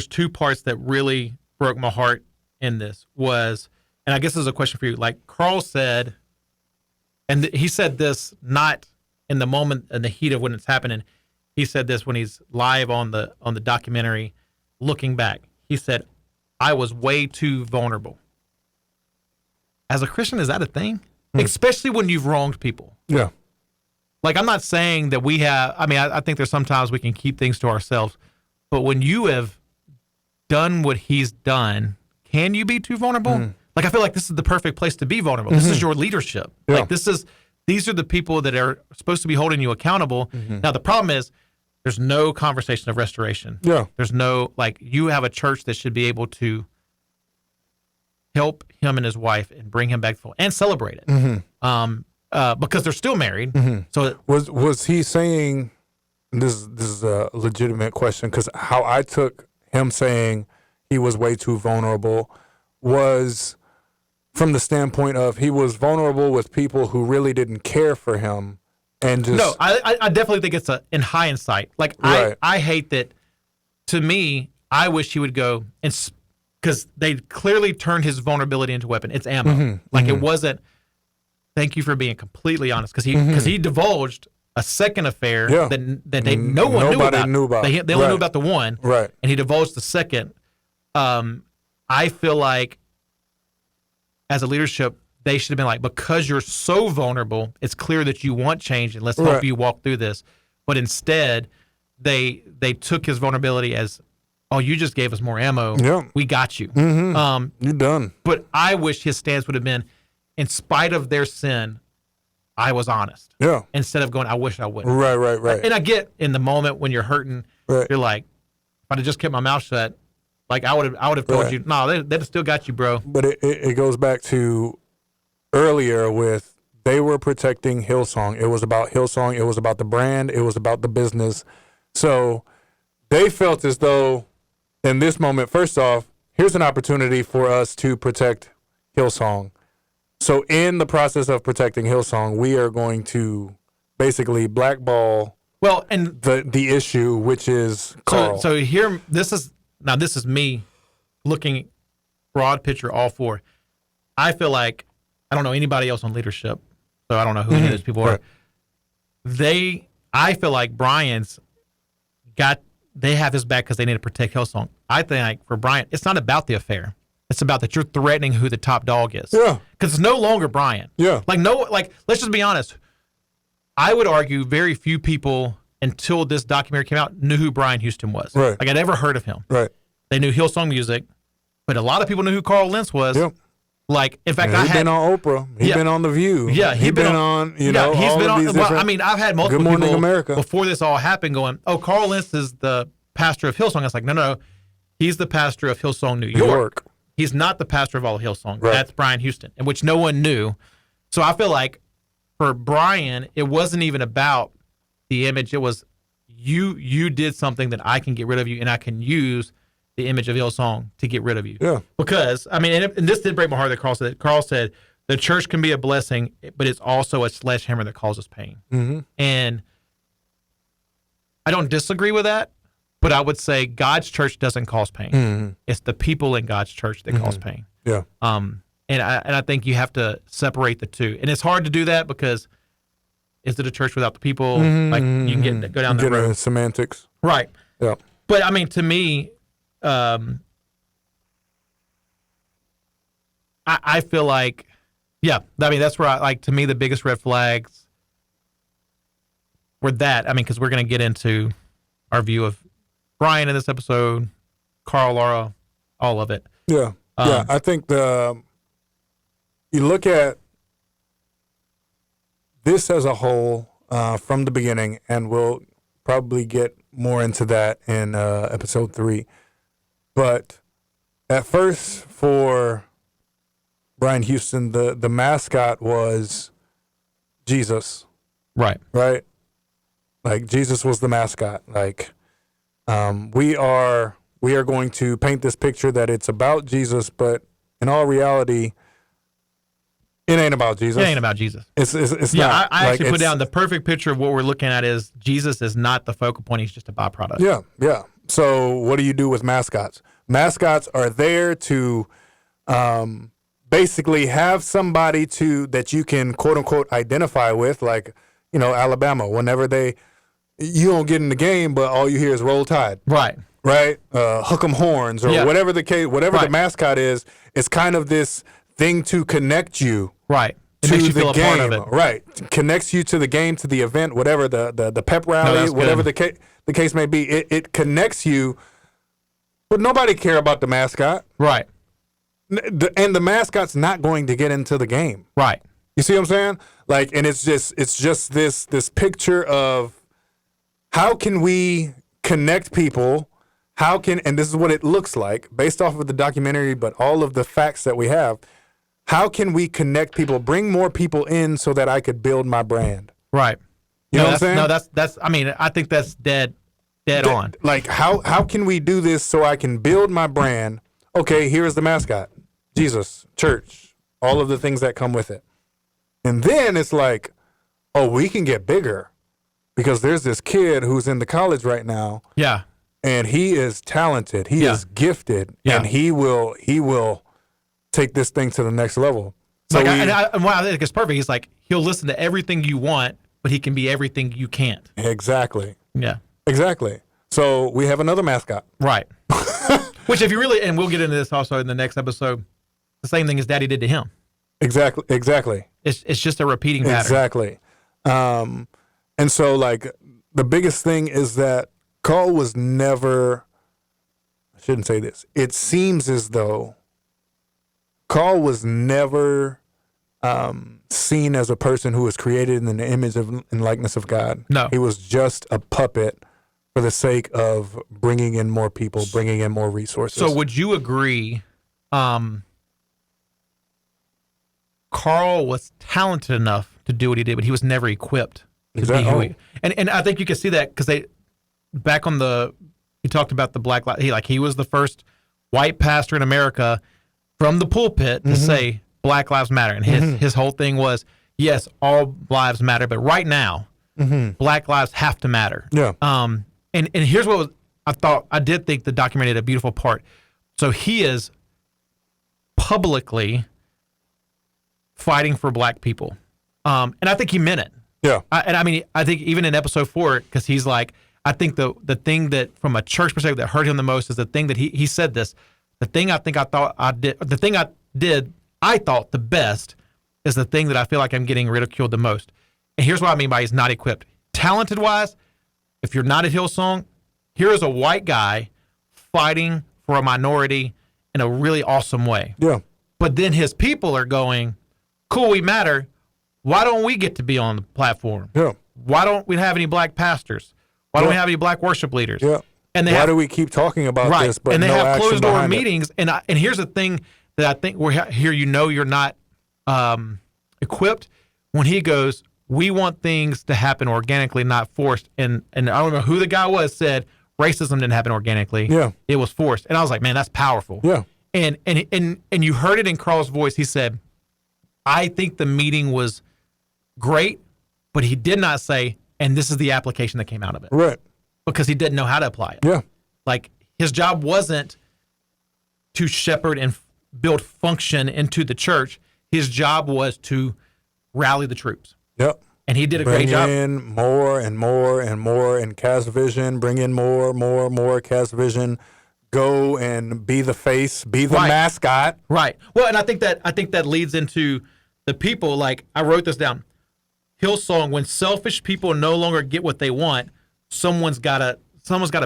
[SPEAKER 2] two parts that really broke my heart in this was, and I guess this is a question for you. Like Carl said, and he said this not in the moment, in the heat of when it's happening. He said this when he's live on the documentary, looking back. He said, "I was way too vulnerable." As a Christian, is that a thing? Especially when you've wronged people.
[SPEAKER 1] Yeah.
[SPEAKER 2] Like, I'm not saying that we have, I think there's sometimes we can keep things to ourselves, but when you have done what he's done, can you be too vulnerable? Like, I feel like this is the perfect place to be vulnerable. This is your leadership.
[SPEAKER 1] Yeah.
[SPEAKER 2] Like, these are the people that are supposed to be holding you accountable. Now, the problem is there's no conversation of restoration.
[SPEAKER 1] Yeah.
[SPEAKER 2] There's no, like, you have a church that should be able to help him and his wife and bring him back full and celebrate it. Because they're still married. So
[SPEAKER 1] Was he saying, this is a legitimate question, because how I took him saying he was way too vulnerable was from the standpoint of he was vulnerable with people who really didn't care for him, and just
[SPEAKER 2] no, I definitely think it's in hindsight. Like
[SPEAKER 1] Right.
[SPEAKER 2] I hate that. To me, I wish he would go and because they clearly turned his vulnerability into a weapon. It's ammo. It wasn't. Thank you for being completely honest, because he divulged a second affair that no one
[SPEAKER 1] Nobody
[SPEAKER 2] knew about. They only knew about the one,
[SPEAKER 1] Right.
[SPEAKER 2] and he divulged the second. I feel like as a leadership, they should have been like, because you're so vulnerable, it's clear that you want change, and let's help you walk through this. But instead, they took his vulnerability as, oh, you just gave us more ammo.
[SPEAKER 1] Yeah.
[SPEAKER 2] We got you.
[SPEAKER 1] You're done.
[SPEAKER 2] But I wish his stance would have been, in spite of their sin, I was honest.
[SPEAKER 1] Yeah.
[SPEAKER 2] Instead of going, I wish I wouldn't.
[SPEAKER 1] Right.
[SPEAKER 2] And I get in the moment when you're hurting, you're like, if I'd have just kept my mouth shut, like I would have told you, no, they'd have still got you, bro.
[SPEAKER 1] But it goes back to earlier with they were protecting Hillsong. It was about Hillsong. It was about the brand. It was about the business. So they felt as though in this moment, first off, here's an opportunity for us to protect Hillsong. So in the process of protecting Hillsong, we are going to basically blackball
[SPEAKER 2] and
[SPEAKER 1] the issue, which is Carl.
[SPEAKER 2] So here, this is me looking broad picture, all four. I feel like I don't know anybody else on leadership, so I don't know who any of those people are. I feel like they have his back because they need to protect Hillsong. I think like for Brian, it's not about the affair. It's about that you're threatening who the top dog is.
[SPEAKER 1] Yeah.
[SPEAKER 2] Because it's no longer Brian.
[SPEAKER 1] Yeah.
[SPEAKER 2] Let's just be honest. I would argue very few people until this documentary came out knew who Brian Houston was.
[SPEAKER 1] Right.
[SPEAKER 2] Like I'd ever heard of him.
[SPEAKER 1] Right.
[SPEAKER 2] They knew Hillsong music, but a lot of people knew who Carl Lentz was.
[SPEAKER 1] Yep.
[SPEAKER 2] Like, in fact,
[SPEAKER 1] he's been on Oprah. He's been on The View.
[SPEAKER 2] Yeah,
[SPEAKER 1] he's been on,
[SPEAKER 2] he's
[SPEAKER 1] all
[SPEAKER 2] been
[SPEAKER 1] of
[SPEAKER 2] on.
[SPEAKER 1] these
[SPEAKER 2] Well,
[SPEAKER 1] different.
[SPEAKER 2] I mean, I've had multiple
[SPEAKER 1] Good Morning
[SPEAKER 2] people
[SPEAKER 1] America.
[SPEAKER 2] before this all happened going, oh, Carl Lentz is the pastor of Hillsong. I was like, no, he's the pastor of Hillsong New York. He's not the pastor of all of Hillsong.
[SPEAKER 1] Right.
[SPEAKER 2] That's Brian Houston, in which no one knew. So I feel like for Brian, it wasn't even about the image. It was you did something that I can get rid of you, and I can use the image of Hillsong to get rid of you.
[SPEAKER 1] Yeah.
[SPEAKER 2] Because, I mean, and this did break my heart that Carl said. Carl said, the church can be a blessing, but it's also a sledgehammer that causes pain.
[SPEAKER 1] Mm-hmm.
[SPEAKER 2] And I don't disagree with that, but I would say God's church doesn't cause pain.
[SPEAKER 1] Mm-hmm.
[SPEAKER 2] It's the people in God's church that cause pain.
[SPEAKER 1] Yeah.
[SPEAKER 2] And I think you have to separate the two. And it's hard to do that because is it a church without the people? Like you can go down that
[SPEAKER 1] Get
[SPEAKER 2] road.
[SPEAKER 1] into semantics.
[SPEAKER 2] Right.
[SPEAKER 1] Yeah.
[SPEAKER 2] But I mean, to me, I feel like, yeah, I mean, that's where to me, the biggest red flags were that. I mean, because we're going to get into our view of Brian in this episode, Carl, Laura, all of it.
[SPEAKER 1] Yeah. Yeah. I think you look at this as a whole from the beginning, and we'll probably get more into that in episode 3. But at first, for Brian Houston, the mascot was Jesus.
[SPEAKER 2] Right.
[SPEAKER 1] Right? Like, Jesus was the mascot. Like, we are going to paint this picture that it's about Jesus, but in all reality, it ain't about Jesus.
[SPEAKER 2] It ain't about Jesus.
[SPEAKER 1] It's
[SPEAKER 2] Yeah,
[SPEAKER 1] not.
[SPEAKER 2] I
[SPEAKER 1] Like,
[SPEAKER 2] actually put
[SPEAKER 1] it's-
[SPEAKER 2] down the perfect picture of what we're looking at is Jesus is not the focal point. He's just a byproduct.
[SPEAKER 1] Yeah, yeah. So what do you do with mascots? Mascots are there to basically have somebody that you can quote unquote identify with, like, Alabama. Whenever you don't get in the game, but all you hear is Roll Tide.
[SPEAKER 2] Right.
[SPEAKER 1] Right? Hook 'em horns, or
[SPEAKER 2] Yeah.
[SPEAKER 1] whatever the case, whatever the
[SPEAKER 2] Right.
[SPEAKER 1] mascot is. It's kind of this thing to connect you.
[SPEAKER 2] Right. It
[SPEAKER 1] To
[SPEAKER 2] makes you
[SPEAKER 1] the
[SPEAKER 2] feel a
[SPEAKER 1] game,
[SPEAKER 2] part of it.
[SPEAKER 1] right? Connects you to the game, to the event, whatever the pep rally,
[SPEAKER 2] that's
[SPEAKER 1] whatever
[SPEAKER 2] good.
[SPEAKER 1] the case may be. It connects you, but nobody care about the mascot,
[SPEAKER 2] Right.
[SPEAKER 1] and the mascot's not going to get into the game.
[SPEAKER 2] Right.
[SPEAKER 1] You see what I'm saying? Like, and it's just this picture of how can we connect people? And this is what it looks like based off of the documentary, but all of the facts that we have. How can we connect people, bring more people in so that I could build my brand?
[SPEAKER 2] Right.
[SPEAKER 1] You know what I'm saying?
[SPEAKER 2] No, that's. I mean, I think that's dead on.
[SPEAKER 1] Like, how can we do this so I can build my brand? Okay, here's the mascot. Jesus, church, all of the things that come with it. And then it's like, oh, we can get bigger because there's this kid who's in the college right now,
[SPEAKER 2] Yeah.
[SPEAKER 1] and he is talented. He
[SPEAKER 2] Yeah.
[SPEAKER 1] is gifted,
[SPEAKER 2] Yeah.
[SPEAKER 1] and he will take this thing to the next level. So
[SPEAKER 2] And what I think is perfect. He's like, he'll listen to everything you want, but he can be everything you can't.
[SPEAKER 1] exactly.
[SPEAKER 2] Yeah.
[SPEAKER 1] Exactly. So we have another mascot.
[SPEAKER 2] Right. Which, if you really, and we'll get into this also in the next episode, the same thing as Daddy did to him.
[SPEAKER 1] Exactly. Exactly.
[SPEAKER 2] It's just a repeating pattern.
[SPEAKER 1] Exactly. And so, like, the biggest thing is that Carl was never, I shouldn't say this, it seems as though Carl was never seen as a person who was created in the image and likeness of God.
[SPEAKER 2] No.
[SPEAKER 1] He was just a puppet for the sake of bringing in more people, bringing in more resources.
[SPEAKER 2] So would you agree Carl was talented enough to do what he did, but he was never equipped to be who he. And I think you can see that because he talked about the Black Lives. He was the first white pastor in America from the pulpit to say Black Lives Matter, and his whole thing was, yes, all lives matter, but right now, Black lives have to matter.
[SPEAKER 1] Yeah.
[SPEAKER 2] And here's what I did think the documentary did a beautiful part. So he is publicly fighting for Black people, and I think he meant it.
[SPEAKER 1] Yeah.
[SPEAKER 2] I think even in episode 4, because he's like, I think the thing that from a church perspective that hurt him the most is the thing that he said this. The thing I thought the best is the thing that I feel like I'm getting ridiculed the most. And here's what I mean by he's not equipped. Talented wise, if you're not at Hillsong, here is a white guy fighting for a minority in a really awesome way.
[SPEAKER 1] Yeah.
[SPEAKER 2] But then his people are going, cool, we matter. Why don't we get to be on the platform?
[SPEAKER 1] Yeah.
[SPEAKER 2] Why don't we have any Black pastors? Why don't we have any Black worship leaders?
[SPEAKER 1] Yeah.
[SPEAKER 2] And
[SPEAKER 1] Why do we keep talking about this, but
[SPEAKER 2] and they
[SPEAKER 1] no
[SPEAKER 2] have
[SPEAKER 1] action
[SPEAKER 2] closed door
[SPEAKER 1] behind it?
[SPEAKER 2] meetings. And here's the thing that I think we're here. You're not equipped. When he goes, we want things to happen organically, not forced. And I don't know who the guy was said racism didn't happen organically.
[SPEAKER 1] Yeah.
[SPEAKER 2] It was forced. And I was like, man, that's powerful.
[SPEAKER 1] Yeah.
[SPEAKER 2] And you heard it in Carl's voice. He said, I think the meeting was great, but he did not say, and this is the application that came out of it.
[SPEAKER 1] Right.
[SPEAKER 2] Because he didn't know how to apply it.
[SPEAKER 1] Yeah.
[SPEAKER 2] Like, his job wasn't to shepherd and build function into the church. His job was to rally the troops.
[SPEAKER 1] Yep.
[SPEAKER 2] And he did a great job.
[SPEAKER 1] Bring in more and more and more in Cast Vision. Bring in more Cast Vision. Go and be the face, be the mascot.
[SPEAKER 2] Right. Well, and I think that leads into the people. Like, I wrote this down. Hillsong, when selfish people no longer get what they want, someone's gotta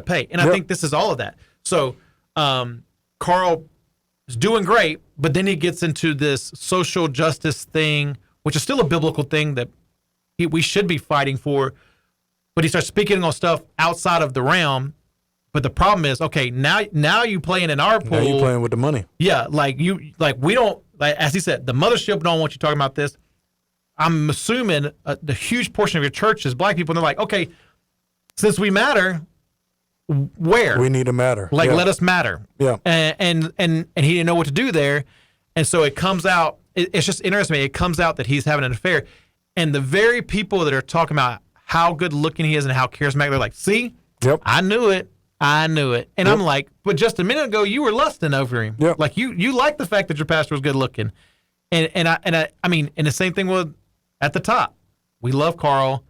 [SPEAKER 2] pay. And I think this is all of that. So Carl is doing great, but then he gets into this social justice thing, which is still a biblical thing that we should be fighting for. But he starts speaking on stuff outside of the realm. But the problem is, okay, now you playing in our pool.
[SPEAKER 1] Now you playing with the money.
[SPEAKER 2] Yeah, we don't, like, as he said, the mothership don't want you talking about this. I'm assuming the huge portion of your church is black people, and they're like, okay, since we matter, where?
[SPEAKER 1] We need to matter.
[SPEAKER 2] Like, let us matter.
[SPEAKER 1] Yeah.
[SPEAKER 2] And he didn't know what to do there. And so it comes out, it's just interesting. It comes out that he's having an affair. And the very people that are talking about how good looking he is and how charismatic, they're like, see, I knew it. And I'm like, but just a minute ago, you were lusting over him.
[SPEAKER 1] Yep.
[SPEAKER 2] Like, you like the fact that your pastor was good looking. And I mean, and the same thing with at the top. We love Carl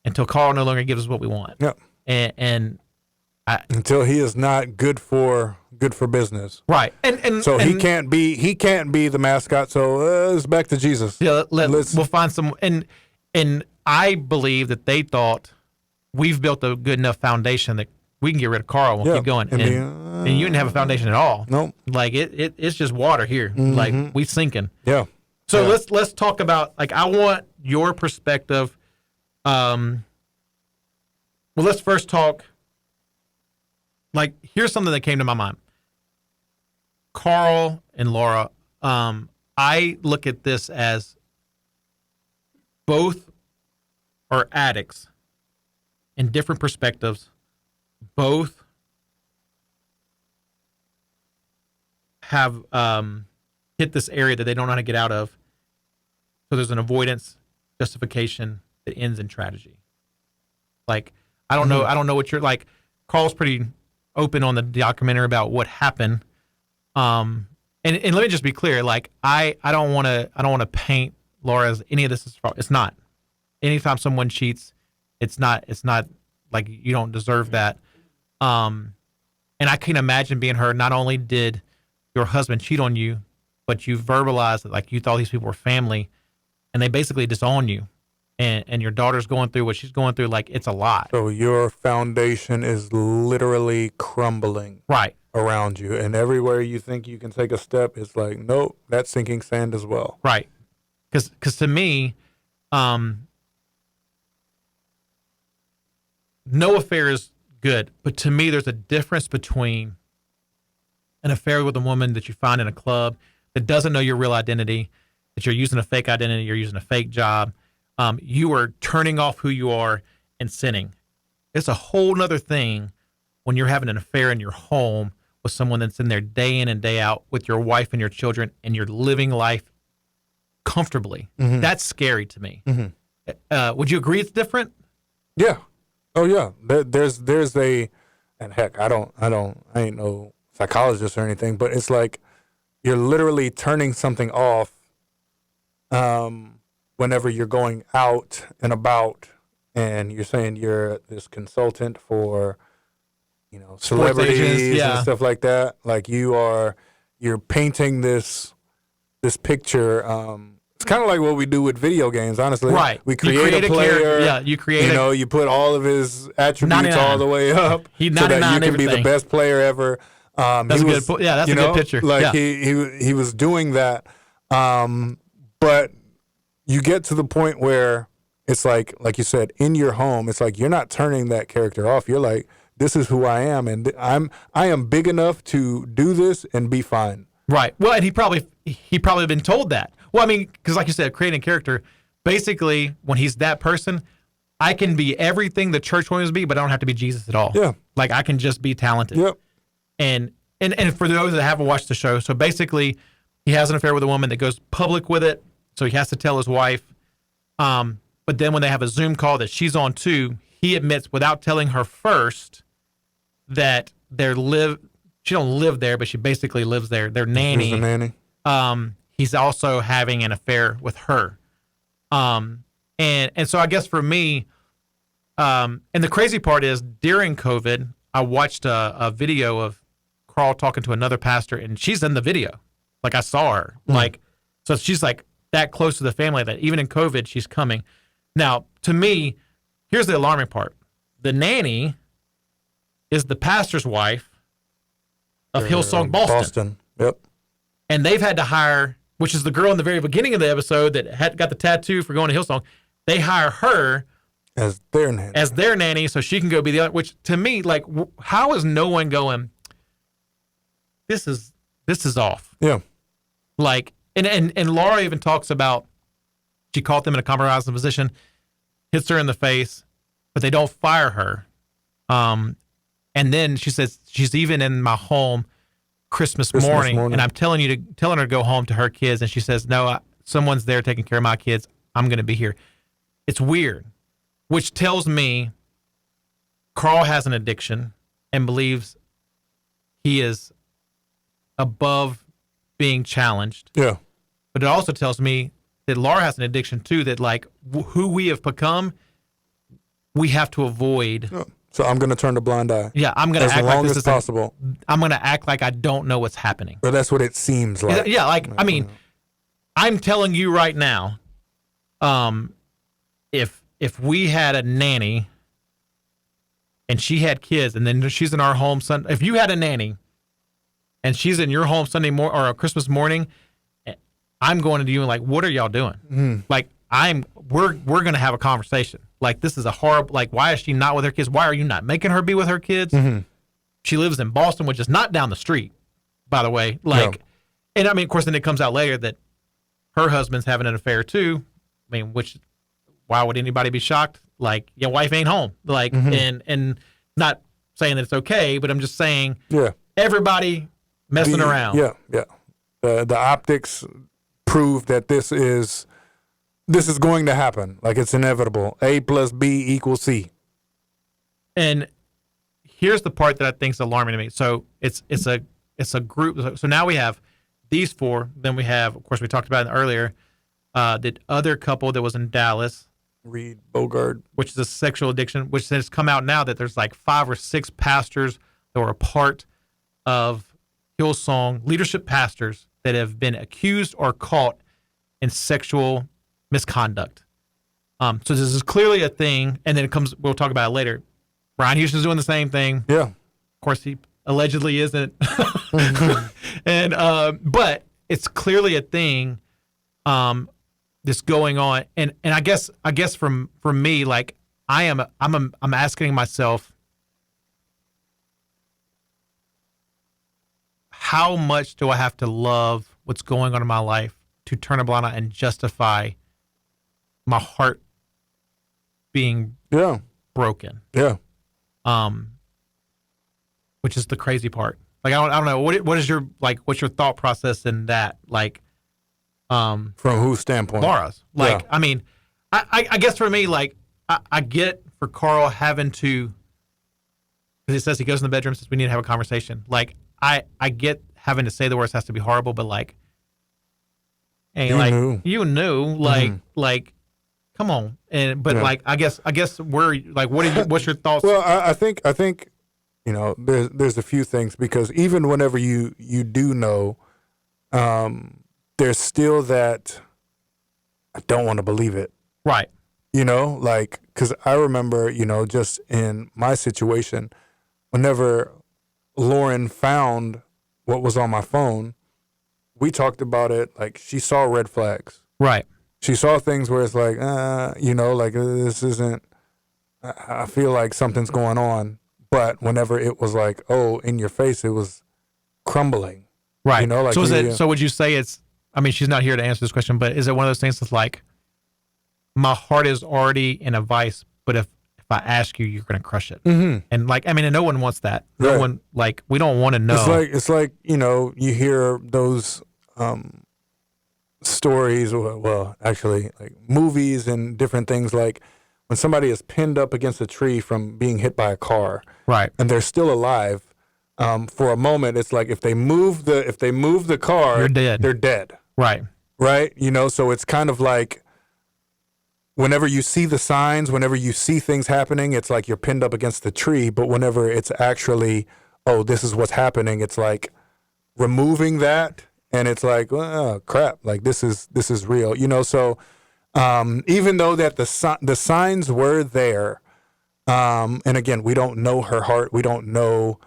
[SPEAKER 2] until Carl no longer gives us what we want.
[SPEAKER 1] Yep.
[SPEAKER 2] And
[SPEAKER 1] until he is not good for business.
[SPEAKER 2] Right. And
[SPEAKER 1] so he can't be the mascot. So it's back to Jesus.
[SPEAKER 2] Yeah, we'll find some. And I believe that they thought we've built a good enough foundation that we can get rid of Carl. We'll keep going. And you didn't have a foundation at all.
[SPEAKER 1] Nope.
[SPEAKER 2] Like it's just water here.
[SPEAKER 1] Mm-hmm.
[SPEAKER 2] Like we sinking.
[SPEAKER 1] Yeah.
[SPEAKER 2] So let's talk about, like, I want your perspective. Well, let's first talk. Like, here's something that came to my mind. Carl and Laura, I look at this as both are addicts in different perspectives. Both have hit this area that they don't know how to get out of. So there's an avoidance justification that ends in tragedy. Like, I don't know what you're like. Carl's pretty open on the documentary about what happened. And let me just be clear. Like, I don't want to paint Laura as any of this is fault. It's not. Anytime someone cheats, it's not like you don't deserve that. And I can imagine being her. Not only did your husband cheat on you, but you verbalized that, like, you thought these people were family, and they basically disown you. And your daughter's going through what she's going through. Like, it's a lot.
[SPEAKER 1] So your foundation is literally crumbling around you. And everywhere you think you can take a step, it's like, nope, that's sinking sand as well.
[SPEAKER 2] Right. Because to me, no affair is good. But to me, there's a difference between an affair with a woman that you find in a club that doesn't know your real identity, that you're using a fake identity, you're using a fake job. You are turning off who you are and sinning. It's a whole nother thing when you're having an affair in your home with someone that's in there day in and day out with your wife and your children, and you're living life comfortably. Mm-hmm. That's scary to me. Mm-hmm. Would you agree it's different?
[SPEAKER 1] Yeah. Oh yeah. There's a, and heck, I ain't no psychologist or anything, but it's like you're literally turning something off. Whenever you're going out and about and you're saying you're this consultant for, celebrities and stuff like that, like you're painting this picture. It's kind of like what we do with video games, honestly.
[SPEAKER 2] Right.
[SPEAKER 1] We create a player.
[SPEAKER 2] Yeah, you create
[SPEAKER 1] you put all of his attributes
[SPEAKER 2] 99.
[SPEAKER 1] all the way up so that you can be the best player ever.
[SPEAKER 2] That's a good picture.
[SPEAKER 1] Like he was doing that. But you get to the point where it's like you said, in your home, it's like you're not turning that character off. You're like, this is who I am, and I am big enough to do this and be fine.
[SPEAKER 2] Right. Well, and he probably been told that. Well, I mean, because like you said, creating character, basically, when he's that person, I can be everything the church wants me to be, but I don't have to be Jesus at all.
[SPEAKER 1] Yeah.
[SPEAKER 2] Like, I can just be talented.
[SPEAKER 1] Yep.
[SPEAKER 2] And for those that haven't watched the show, so basically, he has an affair with a woman that goes public with it, so he has to tell his wife. But then when they have a Zoom call that she's on too, he admits without telling her first that she don't live there, but she basically lives there. Their nanny.
[SPEAKER 1] He's the nanny.
[SPEAKER 2] He's also having an affair with her. And so I guess for me, and the crazy part is during COVID, I watched a video of Carl talking to another pastor, and she's in the video. Like, I saw her. Like, so she's like that close to the family that even in COVID, she's coming. Now, to me, here's the alarming part. The nanny is the pastor's wife of Hillsong Boston.
[SPEAKER 1] Yep.
[SPEAKER 2] And they've had to hire, which is the girl in the very beginning of the episode that got the tattoo for going to Hillsong. They hire her
[SPEAKER 1] as their nanny so she can go be the other, which to me, like, how is no one going, this is off? Yeah.
[SPEAKER 2] Like, and Laura even talks about, she caught them in a compromising position, hits her in the face, but they don't fire her. And then she says, she's even in my home Christmas morning, and I'm telling her to go home to her kids, and she says, no, someone's there taking care of my kids. I'm going to be here. It's weird, which tells me Carl has an addiction and believes he is above being challenged.
[SPEAKER 1] Yeah.
[SPEAKER 2] But it also tells me that Laura has an addiction too, that like who we have become, we have to avoid.
[SPEAKER 1] Yeah. So I'm going to turn the blind eye.
[SPEAKER 2] Yeah, I'm going to act like this is
[SPEAKER 1] possible.
[SPEAKER 2] I'm going to act like I don't know what's happening.
[SPEAKER 1] But that's what it seems like.
[SPEAKER 2] Yeah, like, I mean, I'm telling you right now, if we had a nanny and she had kids and then she's in our home Sunday, if you had a nanny and she's in your home Sunday morning or a Christmas morning, I'm going to you and like, what are y'all doing? Like, we're going to have a conversation. Like, this is a horrible, like, why is she not with her kids? Why are you not making her be with her kids? She lives in Boston, which is not down the street, by the way. Like, and I mean, of course, then it comes out later that her husband's having an affair too. I mean, which, why would anybody be shocked? Like, your wife ain't home. Like, and not saying that it's okay, but I'm just saying, everybody messing around.
[SPEAKER 1] Yeah. The optics prove that this is going to happen. Like, it's inevitable. A plus B equals C. And
[SPEAKER 2] here's the part that I think is alarming to me. So it's a group. So now we have these four. Then we have, of course, we talked about it earlier, the other couple that was in Dallas,
[SPEAKER 1] Reed Bogard,
[SPEAKER 2] which is a sexual addiction, which has come out now that there's like 5 or 6 pastors that were a part of Hillsong, leadership pastors that have been accused or caught in sexual misconduct. So this is clearly a thing, and then it comes, we'll talk about it later. Brian Houston's doing the same thing.
[SPEAKER 1] Yeah.
[SPEAKER 2] Of course, he allegedly isn't. And but it's clearly a thing that's going on. And I guess from me, like, I'm asking myself, how much do I have to love what's going on in my life to turn a blind eye and justify my heart being broken?
[SPEAKER 1] Yeah.
[SPEAKER 2] Which is the crazy part. Like, I don't know. What is your, like, what's your thought process in that? Like,
[SPEAKER 1] from whose standpoint?
[SPEAKER 2] Laura's. Like, I mean, I guess for me, like, I get for Carl having to, because he says he goes in the bedroom, says we need to have a conversation. Like, I get having to say the words has to be horrible, but like, hey, you knew, like, come on. And but like, I guess we're like, what's your thoughts?
[SPEAKER 1] Well, I think you know, there's a few things, because even whenever you do know, there's still that I don't want to believe it.
[SPEAKER 2] Right.
[SPEAKER 1] You know, like, because I remember, you know, just in my situation, whenever Lauren found what was on my phone, we talked about it. Like, she saw red flags.
[SPEAKER 2] Right.
[SPEAKER 1] She saw things where it's like, you know, like, this isn't, I feel like something's going on. But whenever it was like, oh, in your face, it was crumbling.
[SPEAKER 2] Right.
[SPEAKER 1] You know, like,
[SPEAKER 2] so so would you say it's, I mean, she's not here to answer this question, but is it one of those things that's like, my heart is already in a vice, but if I ask you, you're going to crush it. And like, I mean, and no one wants that. No
[SPEAKER 1] Right.
[SPEAKER 2] one, like, we don't want to know.
[SPEAKER 1] It's like, you know, you hear those stories, or, well, actually, like movies and different things, like when somebody is pinned up against a tree from being hit by a car,
[SPEAKER 2] Right.
[SPEAKER 1] and they're still alive. For a moment, it's like if they move the car,
[SPEAKER 2] You're dead.
[SPEAKER 1] They're dead,
[SPEAKER 2] Right.
[SPEAKER 1] right? You know, so it's kind of like whenever you see the signs, whenever you see things happening, it's like you're pinned up against the tree. But whenever it's actually, oh, this is what's happening, it's like removing that, and it's like, oh, crap, like this is real, you know. So even though that the signs were there, and again, we don't know her heart, we don't know,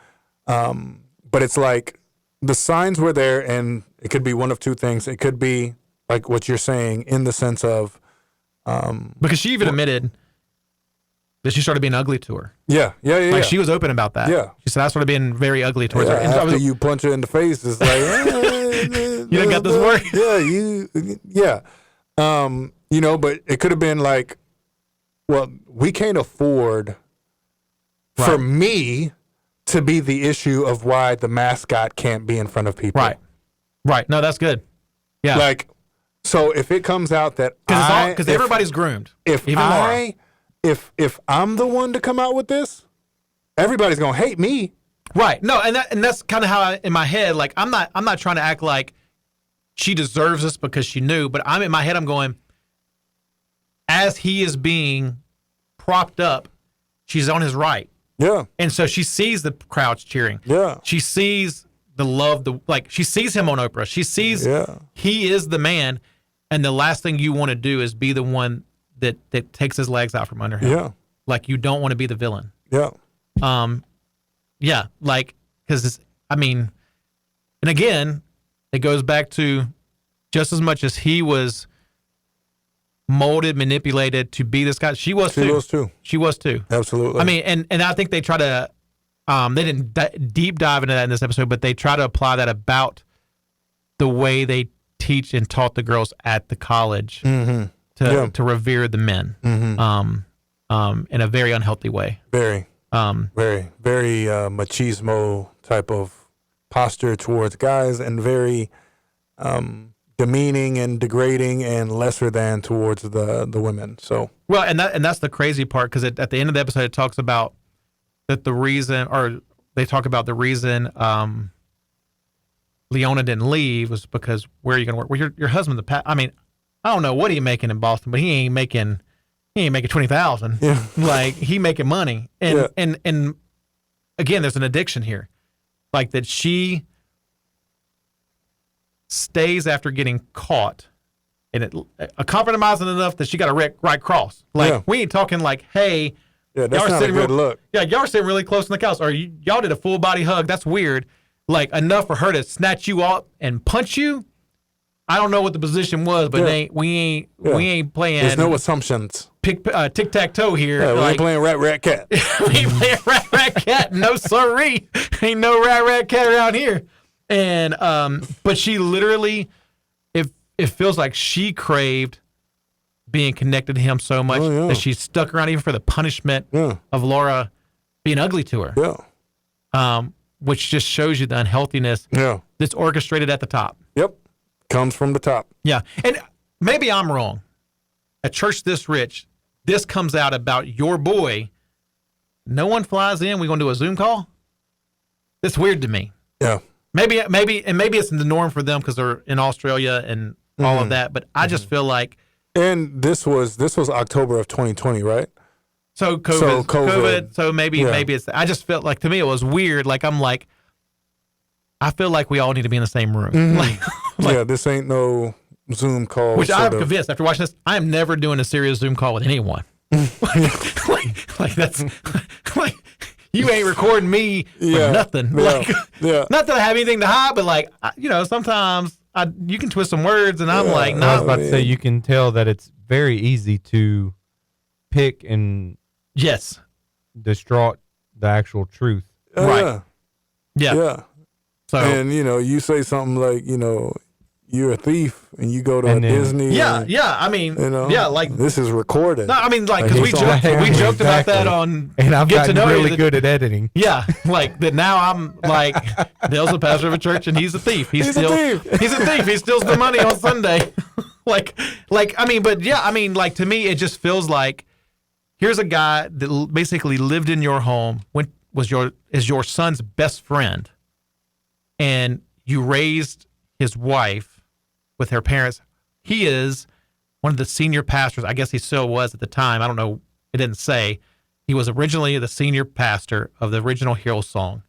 [SPEAKER 1] but it's like the signs were there, and it could be one of two things. It could be like what you're saying in the sense of,
[SPEAKER 2] Because she even admitted that she started being ugly to her.
[SPEAKER 1] yeah.
[SPEAKER 2] Like, she was open about that.
[SPEAKER 1] Yeah.
[SPEAKER 2] She said, I started being very ugly towards her. And
[SPEAKER 1] After you punch her in the face, it's like,
[SPEAKER 2] You done got this work?
[SPEAKER 1] Yeah. You know, but it could have been like, well, we can't afford for
[SPEAKER 2] Right.
[SPEAKER 1] me to be the issue of why the mascot can't be in front of people.
[SPEAKER 2] Right. No, that's good. Yeah.
[SPEAKER 1] Like, so if it comes out that
[SPEAKER 2] Because everybody's groomed.
[SPEAKER 1] if
[SPEAKER 2] even
[SPEAKER 1] I, if I'm the one to come out with this, everybody's gonna hate me.
[SPEAKER 2] Right. No, and that's kind of how in my head, like, I'm not trying to act like she deserves this because she knew, but I'm in my head, I'm going, as he is being propped up, she's on his right.
[SPEAKER 1] Yeah.
[SPEAKER 2] And so she sees the crowds cheering.
[SPEAKER 1] Yeah.
[SPEAKER 2] She sees the love, she sees him on Oprah. She sees he is the man, and the last thing you want to do is be the one that takes his legs out from under him.
[SPEAKER 1] Yeah.
[SPEAKER 2] Like, you don't want to be the villain.
[SPEAKER 1] Yeah.
[SPEAKER 2] Yeah, like, because, I mean, and again, it goes back to just as much as he was molded, manipulated to be this guy, she was too. She was too.
[SPEAKER 1] Absolutely.
[SPEAKER 2] I mean, and I think they try to, they didn't deep dive into that in this episode, but they try to apply that about the way they teach and taught the girls at the college to revere the men in a very unhealthy way.
[SPEAKER 1] Very machismo type of posture towards guys, and very demeaning and degrading and lesser than towards the women. So
[SPEAKER 2] well, and that's the crazy part, because at the end of the episode it talks about that the reason, or they talk about the reason Leona didn't leave was because, where are you going to work? Well, your husband, I mean, I don't know what he's making in Boston, but he ain't making 20,000.
[SPEAKER 1] Yeah.
[SPEAKER 2] Like, he making money, and again, there's an addiction here, like that she stays after getting caught, and it compromising enough that she got a right cross. Like, we ain't talking like, hey,
[SPEAKER 1] that's not a good look.
[SPEAKER 2] Yeah, y'all are sitting really close on the couch, or y'all did a full body hug. That's weird. Like, enough for her to snatch you up and punch you. I don't know what the position was, but we ain't playing.
[SPEAKER 1] There's no assumptions.
[SPEAKER 2] Tic-tac-toe here.
[SPEAKER 1] Yeah, we ain't playing rat-cat.
[SPEAKER 2] We ain't playing rat-cat. No siree. Ain't no rat-cat around here. And but she literally, it feels like she craved being connected to him so much that she stuck around even for the punishment of Laura being ugly to her.
[SPEAKER 1] Yeah.
[SPEAKER 2] Which just shows you the unhealthiness that's orchestrated at the top.
[SPEAKER 1] Yep. Comes from the top.
[SPEAKER 2] Yeah. And maybe I'm wrong. A church this rich, this comes out about your boy. No one flies in. We're going to do a Zoom call. It's weird to me.
[SPEAKER 1] Yeah.
[SPEAKER 2] Maybe it's the norm for them because they're in Australia and all of that. But I just feel like.
[SPEAKER 1] And this was October of 2020, right?
[SPEAKER 2] So COVID. So maybe it's. I just felt like, to me, it was weird. Like, I'm like, I feel like we all need to be in the same room. Like,
[SPEAKER 1] this ain't no Zoom call.
[SPEAKER 2] Which I'm convinced after watching this, I am never doing a serious Zoom call with anyone. like that's like, you ain't recording me for nothing. Like, not that I have anything to hide, but like, sometimes you can twist some words, and I'm like, nah.
[SPEAKER 3] I was about to say, you can tell that it's very easy to pick and distraught the actual truth.
[SPEAKER 2] Right. Yeah.
[SPEAKER 1] So, and you say something like, you're a thief and you go to
[SPEAKER 3] And
[SPEAKER 1] a
[SPEAKER 3] then-
[SPEAKER 1] Disney.
[SPEAKER 2] Yeah,
[SPEAKER 1] and,
[SPEAKER 2] yeah. I mean,
[SPEAKER 1] You know,
[SPEAKER 2] yeah, like
[SPEAKER 1] this is recorded.
[SPEAKER 2] no, I mean, like
[SPEAKER 1] Like,
[SPEAKER 2] because we
[SPEAKER 1] it's on camera.
[SPEAKER 2] joked about that
[SPEAKER 3] Exactly.
[SPEAKER 2] on
[SPEAKER 3] And I've
[SPEAKER 2] Get to
[SPEAKER 3] gotten
[SPEAKER 2] Know You,
[SPEAKER 3] really
[SPEAKER 2] that-
[SPEAKER 3] good at editing.
[SPEAKER 2] Yeah, like that. Now I'm like, Dale's a pastor of a church and he's a thief.
[SPEAKER 1] He's a thief.
[SPEAKER 2] He's a thief. He steals the money on Sunday. like I mean, but yeah, I mean, like to me, it just feels like here's a guy that basically lived in your home, is your son's best friend, and you raised his wife with her parents. He is one of the senior pastors. I guess he still was at the time. I don't know. It didn't say. He was originally the senior pastor of the original Hillsong.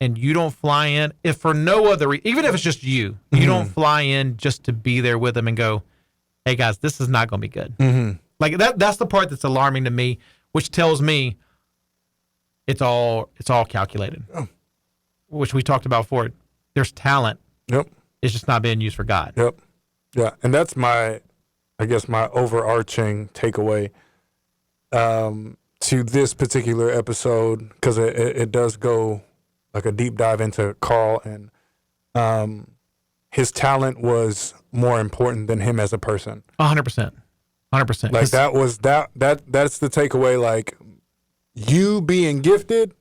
[SPEAKER 2] And you don't fly in, if for no other reason, even if it's just you, you don't fly in just to be there with him and go, hey guys, this is not going to be good. Like that's the part that's alarming to me, which tells me it's all calculated, which we talked about before. There's talent.
[SPEAKER 1] Yep.
[SPEAKER 2] It's just not being used for God.
[SPEAKER 1] Yep. Yeah. And that's my overarching takeaway to this particular episode, because it does go like a deep dive into Carl, and his talent was more important than him as a person.
[SPEAKER 2] 100%. 100%.
[SPEAKER 1] Like that's the takeaway. Like, you being gifted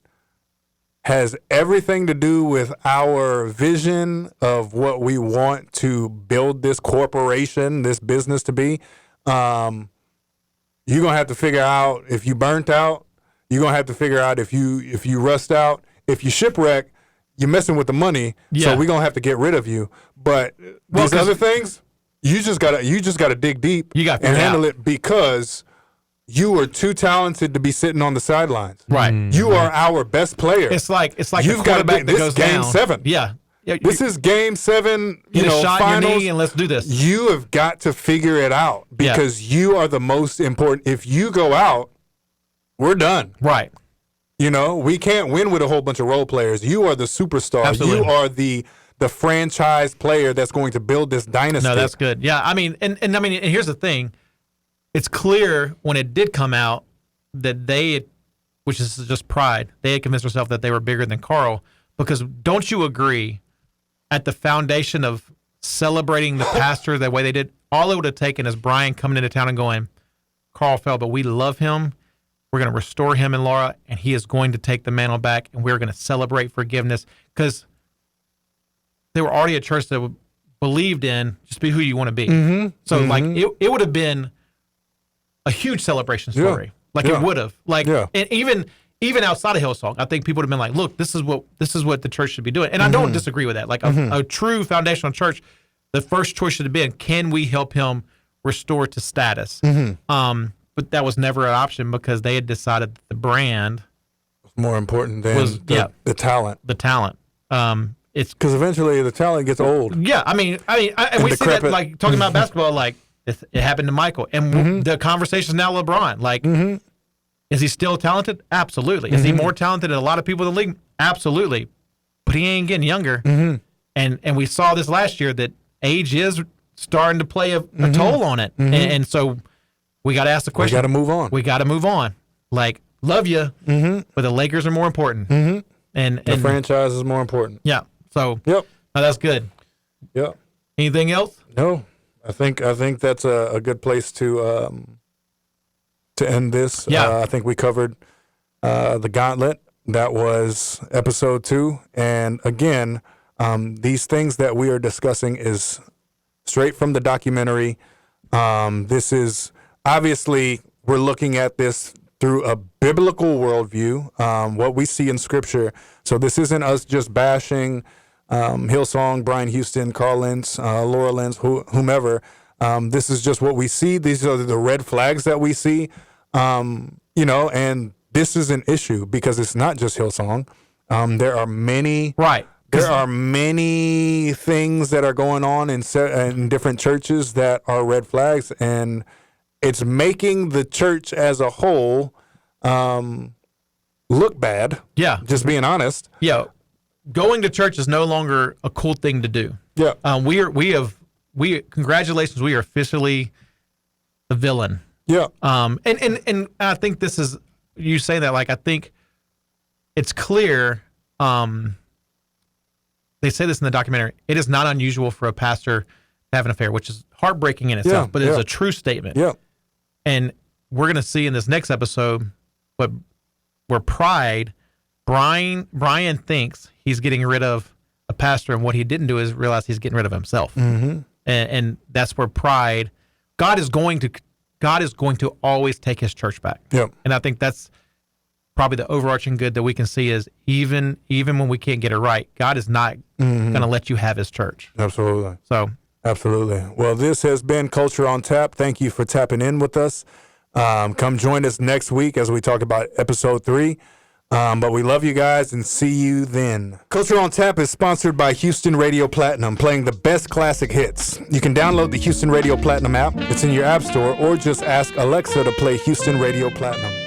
[SPEAKER 1] has everything to do with our vision of what we want to build this corporation, this business to be. You're gonna have to figure out if you burnt out. You're gonna have to figure out if you rust out. If you shipwreck, you're messing with the money.
[SPEAKER 2] Yeah.
[SPEAKER 1] So we're gonna have to get rid of you. But these
[SPEAKER 2] 'cause-
[SPEAKER 1] other things, you just gotta dig deep
[SPEAKER 2] You gotta
[SPEAKER 1] and
[SPEAKER 2] figure it
[SPEAKER 1] handle
[SPEAKER 2] out.
[SPEAKER 1] it, because you are too talented to be sitting on the sidelines.
[SPEAKER 2] Right.
[SPEAKER 1] You are our best player.
[SPEAKER 2] It's like
[SPEAKER 1] You've
[SPEAKER 2] a
[SPEAKER 1] gotta
[SPEAKER 2] quarterback
[SPEAKER 1] be-
[SPEAKER 2] that
[SPEAKER 1] this
[SPEAKER 2] goes
[SPEAKER 1] game
[SPEAKER 2] down.
[SPEAKER 1] 7.
[SPEAKER 2] Yeah. Yeah.
[SPEAKER 1] This is game 7,
[SPEAKER 2] get a shot in your
[SPEAKER 1] finals.
[SPEAKER 2] knee and let's do this.
[SPEAKER 1] You have got to figure it out,
[SPEAKER 2] Yeah.
[SPEAKER 1] because you are the most important. If you go out, we're done.
[SPEAKER 2] Right.
[SPEAKER 1] We can't win with a whole bunch of role players. You are the superstar.
[SPEAKER 2] Absolutely.
[SPEAKER 1] You are the franchise player that's going to build this dynasty.
[SPEAKER 2] No, that's good. Yeah, I mean, and here's the thing: it's clear when it did come out that they, which is just pride, they had convinced themselves that they were bigger than Carl. Because don't you agree? At the foundation of celebrating the pastor the way they did, all it would have taken is Brian coming into town and going, "Carl fell, but we love him. We're going to restore him and Laura, and he is going to take the mantle back, and we're going to celebrate forgiveness." Because they were already a church that believed in just be who you want to be. So like it would have been a huge celebration story. Like
[SPEAKER 1] Yeah.
[SPEAKER 2] it would have. Like
[SPEAKER 1] Yeah.
[SPEAKER 2] and even outside of Hillsong, I think people would have been like, look, this is what the church should be doing. And I don't disagree with that. Like a true foundational church, the first choice should have been, can we help him restore to status? But that was never an option, because they had decided that the brand,
[SPEAKER 1] more important than
[SPEAKER 2] Was- yeah.
[SPEAKER 1] the talent.
[SPEAKER 2] the talent, it's
[SPEAKER 1] Because eventually the talent gets old.
[SPEAKER 2] yeah. I mean, and we see that,
[SPEAKER 1] decrepit.
[SPEAKER 2] like talking about basketball, like it happened to Michael, and the conversation is now LeBron. Like, is he still talented? Absolutely. Is he more talented than a lot of people in the league? Absolutely. But he ain't getting younger. And we saw this last year that age is starting to play a toll on it, and so we got to ask the
[SPEAKER 1] We
[SPEAKER 2] question.
[SPEAKER 1] got to move on.
[SPEAKER 2] We got to move on. Like, love you, but the Lakers are more important. And
[SPEAKER 1] The franchise is more important.
[SPEAKER 2] yeah. So
[SPEAKER 1] Yep.
[SPEAKER 2] no, that's good.
[SPEAKER 1] Yep.
[SPEAKER 2] Anything else?
[SPEAKER 1] No, I think that's a good place to end this.
[SPEAKER 2] Yeah.
[SPEAKER 1] I think we covered the gauntlet. That was episode 2. And again, these things that we are discussing is straight from the documentary. This is obviously, we're looking at this through a biblical worldview, what we see in Scripture. So this isn't us just bashing Hillsong, Brian Houston, Carl Lentz, Laura Lentz, whomever. This is just what we see. These are the red flags that we see, and this is an issue because it's not just Hillsong. There are many
[SPEAKER 2] Right.
[SPEAKER 1] There are many things that are going on in different churches that are red flags, and it's making the church as a whole look bad.
[SPEAKER 2] Yeah.
[SPEAKER 1] Just being honest.
[SPEAKER 2] Yeah. Going to church is no longer a cool thing to do.
[SPEAKER 1] Yeah.
[SPEAKER 2] Congratulations, we are officially the villain.
[SPEAKER 1] Yeah.
[SPEAKER 2] And I think this is, you say that, like, I think it's clear, they say this in the documentary. It is not unusual for a pastor to have an affair, which is heartbreaking in itself, but it's a true statement.
[SPEAKER 1] Yeah.
[SPEAKER 2] And we're going to see in this next episode where pride, Brian thinks he's getting rid of a pastor, and what he didn't do is realize he's getting rid of himself.
[SPEAKER 1] Mm-hmm.
[SPEAKER 2] And that's where pride, God is going to always take his church back.
[SPEAKER 1] Yep.
[SPEAKER 2] And I think that's probably the overarching good that we can see is even when we can't get it right, God is not going to let you have his church.
[SPEAKER 1] Absolutely.
[SPEAKER 2] So
[SPEAKER 1] Absolutely. Well, this has been Culture on Tap. Thank you for tapping in with us. Come join us next week as we talk about episode 3. But we love you guys and see you then. Culture on Tap is sponsored by Houston Radio Platinum, playing the best classic hits. You can download the Houston Radio Platinum app. It's in your app store, or just ask Alexa to play Houston Radio Platinum.